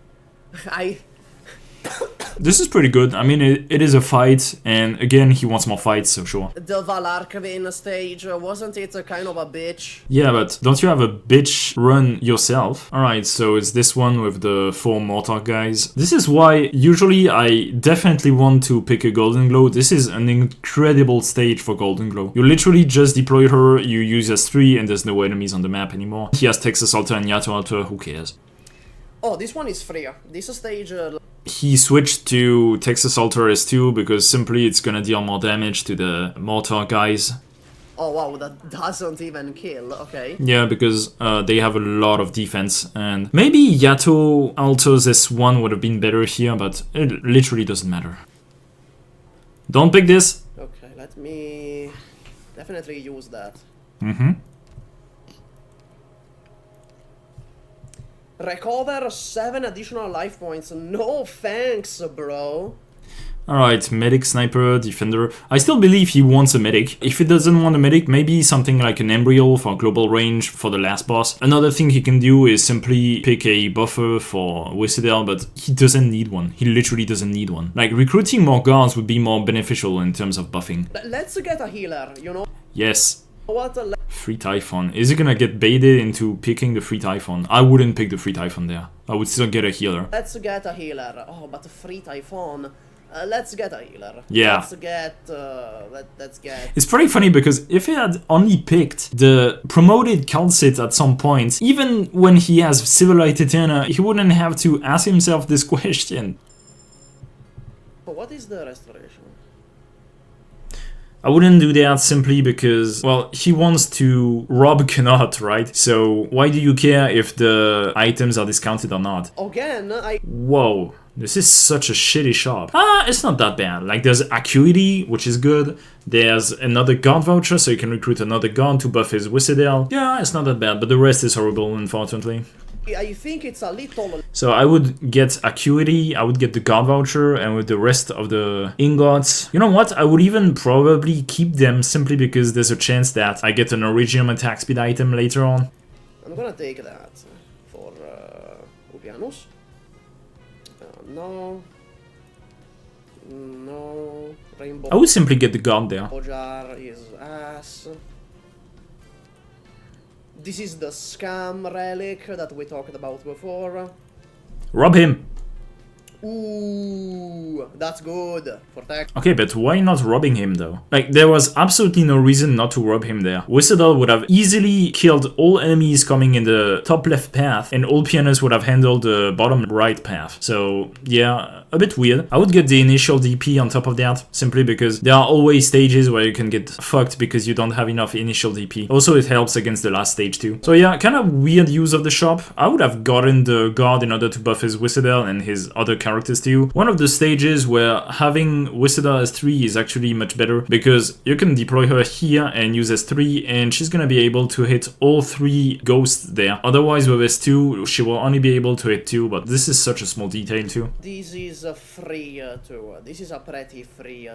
This is pretty good. I mean, it is a fight, and again, he wants more fights, so sure. The Valarkvin stage, wasn't it a kind of a bitch? Yeah, but don't you have a bitch run yourself? Alright, so it's this one with the 4 Mortar guys. This is why, usually, I definitely want to pick a Golden Glow. This is an incredible stage for Golden Glow. You literally just deploy her, you use S3, and there's no enemies on the map anymore. He has Texas Altar and Yato Altar, who cares? Oh, this one is free. This stage... He switched to Texas Altar S2 because simply it's gonna deal more damage to the Mortar guys. Oh wow, that doesn't even kill, okay. Yeah, because they have a lot of defense, and maybe Yato Alto's S1 would have been better here, but it literally doesn't matter. Don't pick this! Okay, let me definitely use that. Mm-hmm. Recover 7 additional life points. No thanks, bro. Alright, medic, sniper, defender. I still believe he wants a medic. If he doesn't want a medic, maybe something like an embryo for global range for the last boss. Another thing he can do is simply pick a buffer for Whistle, but he doesn't need one. He literally doesn't need one. Like, recruiting more guards would be more beneficial in terms of buffing. Let's get a healer, you know? Yes. What? Free Typhon. Is he gonna get baited into picking the Free Typhon? I wouldn't pick the Free Typhon there. I would still get a healer. Let's get a healer. Oh, but a free Typhon. Let's get a healer. Yeah. Let's get... It's pretty funny because if he had only picked the promoted Calcit at some point, even when he has Civilized Eterna, he wouldn't have to ask himself this question. But what is the restoration? I wouldn't do that simply because, well, he wants to rob Knot, right? So why do you care if the items are discounted or not? Again, Whoa. This is such a shitty shop. It's not that bad. Like, there's Acuity, which is good. There's another guard voucher, so you can recruit another guard to buff his Whistle. Yeah, it's not that bad, but the rest is horrible, unfortunately. I think it's a little... So I would get Acuity, I would get the guard voucher, and with the rest of the ingots... You know what? I would even probably keep them simply because there's a chance that I get an Originum attack speed item later on. I'm gonna take that for Upianus. No. No. Rainbow. I would simply get the guard there. Jar is ass. This is the scam relic that we talked about before. Rob him! Ooh, that's good for tech. Okay, but why not robbing him though? Like, there was absolutely no reason not to rob him there. Whistle would have easily killed all enemies coming in the top left path, and all pianists would have handled the bottom right path. So, yeah, a bit weird. I would get the initial DP on top of that, simply because there are always stages where you can get fucked because you don't have enough initial DP. Also, it helps against the last stage too. So yeah, kind of weird use of the shop. I would have gotten the guard in order to buff his Whistle and his other characters too. One of the stages where having Whistle as 3 is actually much better because you can deploy her here and use S3 and she's gonna be able to hit all 3 ghosts there. Otherwise with S2 she will only be able to hit 2, but this is such a small detail too. This is free too. This is a pretty free.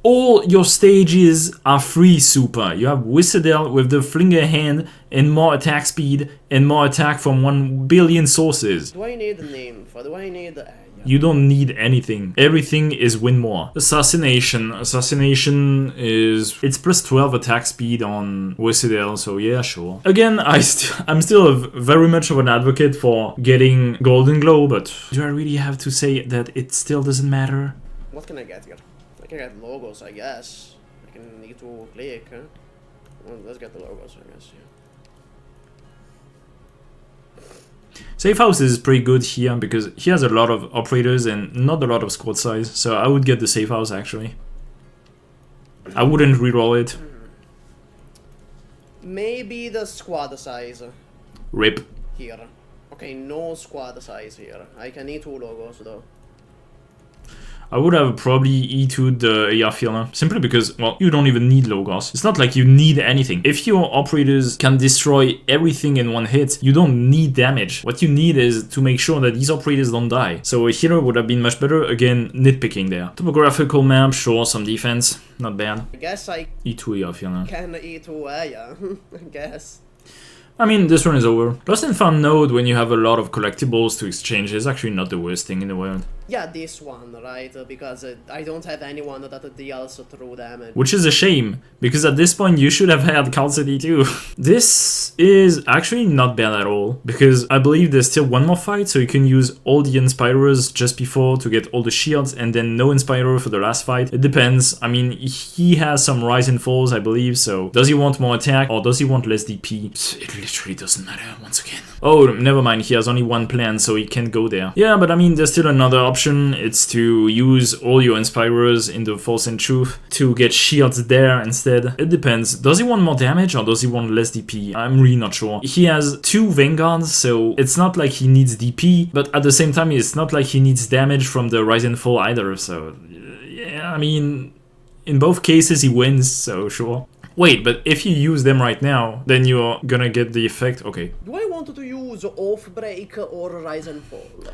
All your stages are free super. You have Whistle with the Flinger Hand and more attack speed and more attack from 1 billion sources. Do I need a name for? Do I need? You don't need anything. Everything is win more. Assassination. Assassination is... It's plus 12 attack speed on Whistle, so yeah, sure. Again, I'm still very much of an advocate for getting Golden Glow, but do I really have to say that it still doesn't matter? What can I get here? I can get logos, I guess. I can need to click. Huh? Well, let's get the logos, I guess. Yeah. Safe house is pretty good here because he has a lot of operators and not a lot of squad size, so I would get the safe house actually. I wouldn't reroll it. Maybe the squad size. Rip. Here. Okay, no squad size here. I can need 2 logos though. I would have probably E2'd the AR filler, simply because, well, you don't even need Logos. It's not like you need anything. If your operators can destroy everything in one hit, you don't need damage. What you need is to make sure that these operators don't die. So a healer would have been much better. Again, nitpicking there. Topographical map, sure, some defense, not bad. I guess I E2 AR filler. can E2, yeah, I guess. I mean, this one is over. Lost and Found node, when you have a lot of collectibles to exchange, is actually not the worst thing in the world. Yeah, this one, right? Because I don't have anyone that deals through damage. Which is a shame, because at this point you should have had Calcity too. This is actually not bad at all, because I believe there's still one more fight, so you can use all the Inspirers just before to get all the shields, and then no Inspirer for the last fight. It depends. I mean, he has some rise and falls, I believe, so does he want more attack, or does he want less DP? It literally doesn't matter, once again. Oh, never mind, he has only one plan, so he can't go there. Yeah, but I mean, there's still another option. It's to use all your Inspirers in the Force and Truth to get shields there instead. instead. It depends. Does he want more damage or does he want less DP? I'm really not sure. He has 2 Vanguards, so it's not like he needs DP, but at the same time it's not like he needs damage from the Rise and Fall either, so yeah, I mean, in both cases he wins, so sure. Wait, but if you use them right now, then you're gonna get the effect. Okay. Do I want to use Off Break or Rise and Fall?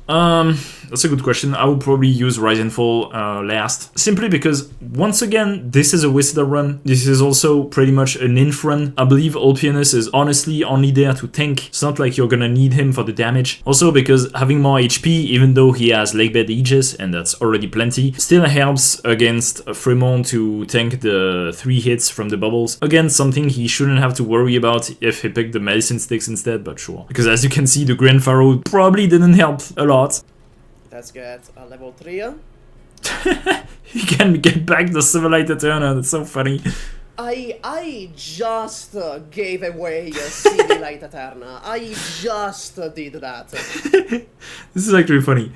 That's a good question. I would probably use Rise and Fall last. Simply because, once again, this is a Wizard run. This is also pretty much an inf run. I believe Ulpianus is honestly only there to tank. It's not like you're gonna need him for the damage. Also because having more HP, even though he has Lakebed Aegis, and that's already plenty, still helps against Fremont to tank the 3 hits from the bubbles. Again, something he shouldn't have to worry about if he picked the Medicine Sticks instead, but sure. Because as you can see, the Grand Pharaoh probably didn't help a lot. Let's get a level 3. He can get back the Civilized Eterna, that's so funny. I just gave away a Civilized Eterna. I just did that. This is actually funny.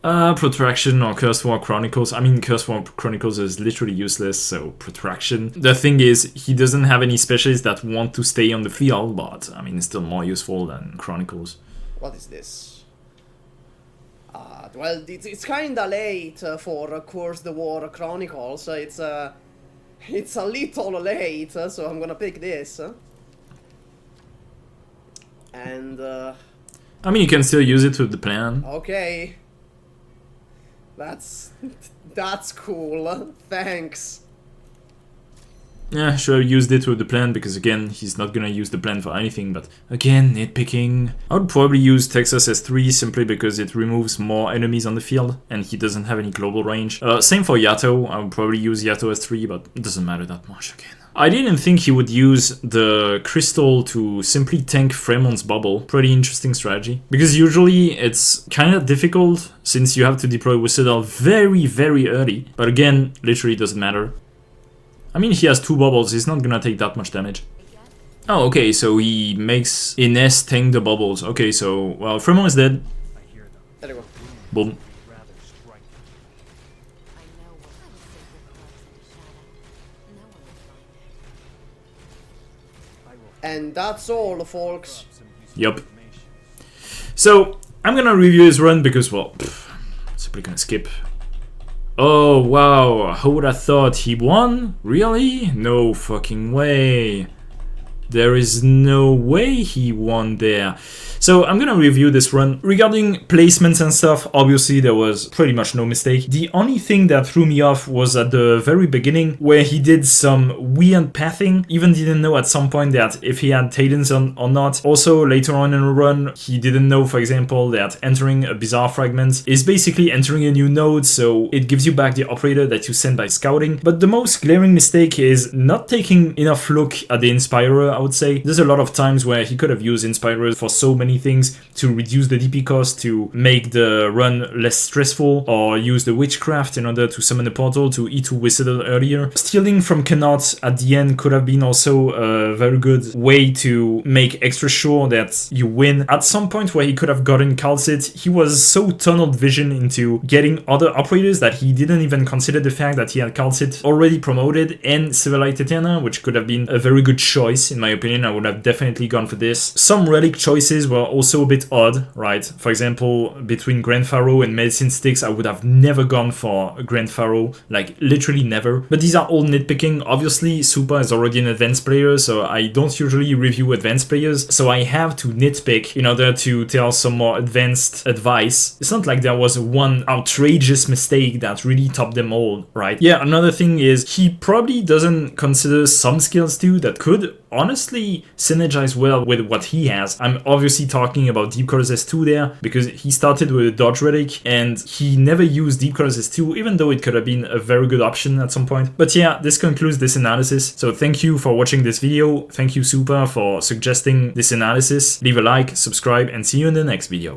Protraction or Curse War Chronicles. I mean, Curse War Chronicles is literally useless, so Protraction. The thing is, he doesn't have any specialists that want to stay on the field, but I mean, it's still more useful than Chronicles. What is this? Well, it's kinda late for Curse the War Chronicles. It's a little late, so I'm gonna pick this. And I mean, you can still use it with the plan. okay, that's cool. Thanks. Yeah, sure, used it with the plan because again, he's not gonna use the plan for anything, but again, nitpicking. I would probably use Texas S3 simply because it removes more enemies on the field and he doesn't have any global range. Same for Yato, I would probably use Yato S3, but it doesn't matter that much again. I didn't think he would use the crystal to simply tank Fremont's bubble. Pretty interesting strategy. Because usually it's kind of difficult since you have to deploy Wizardal very, very early. But again, literally doesn't matter. I mean, he has 2 bubbles, he's not gonna take that much damage. Oh, okay, so he makes Ines tank the bubbles. Okay, so, well, Fremont is dead. There you go. Boom. And that's all, folks. Yup. So, I'm gonna review his run because, well, simply gonna skip. Oh, wow, who would have thought he won? Really? No fucking way. There is no way he won there. So I'm gonna review this run. Regarding placements and stuff, obviously there was pretty much no mistake. The only thing that threw me off was at the very beginning where he did some weird pathing. Even didn't know at some point that if he had Titans or not. Also later on in the run, he didn't know, for example, that entering a Bizarre Fragment is basically entering a new node, so it gives you back the operator that you sent by scouting. But the most glaring mistake is not taking enough look at the Inspirer, I would say. There's a lot of times where he could have used Inspirers for so many things to reduce the DP cost, to make the run less stressful, or use the Witchcraft in order to summon a portal to E2 Wizardal earlier. Stealing from Cannot at the end could have been also a very good way to make extra sure that you win. At some point where he could have gotten Calcit, he was so tunneled vision into getting other operators that he didn't even consider the fact that he had Calcit already promoted and Civilized Eterna, which could have been a very good choice in my opinion. I would have definitely gone for this. Some relic choices were also a bit odd, right? For example, between Grand Pharaoh and Medicine Sticks, I would have never gone for Grand Pharaoh, like literally never. But these are all nitpicking. Obviously, Super is already an advanced player, so I don't usually review advanced players, so I have to nitpick in order to tell some more advanced advice. It's not like there was one outrageous mistake that really topped them all, right? Yeah, another thing is he probably doesn't consider some skills too that could honestly synergize well with what he has. I'm obviously talking about Deep Colors S2 there, because he started with a Dodge Relic and he never used Deep Colors S2, even though it could have been a very good option at some point. But yeah, this concludes this analysis. So thank you for watching this video. Thank you Super for suggesting this analysis. Leave a like, subscribe, and see you in the next video.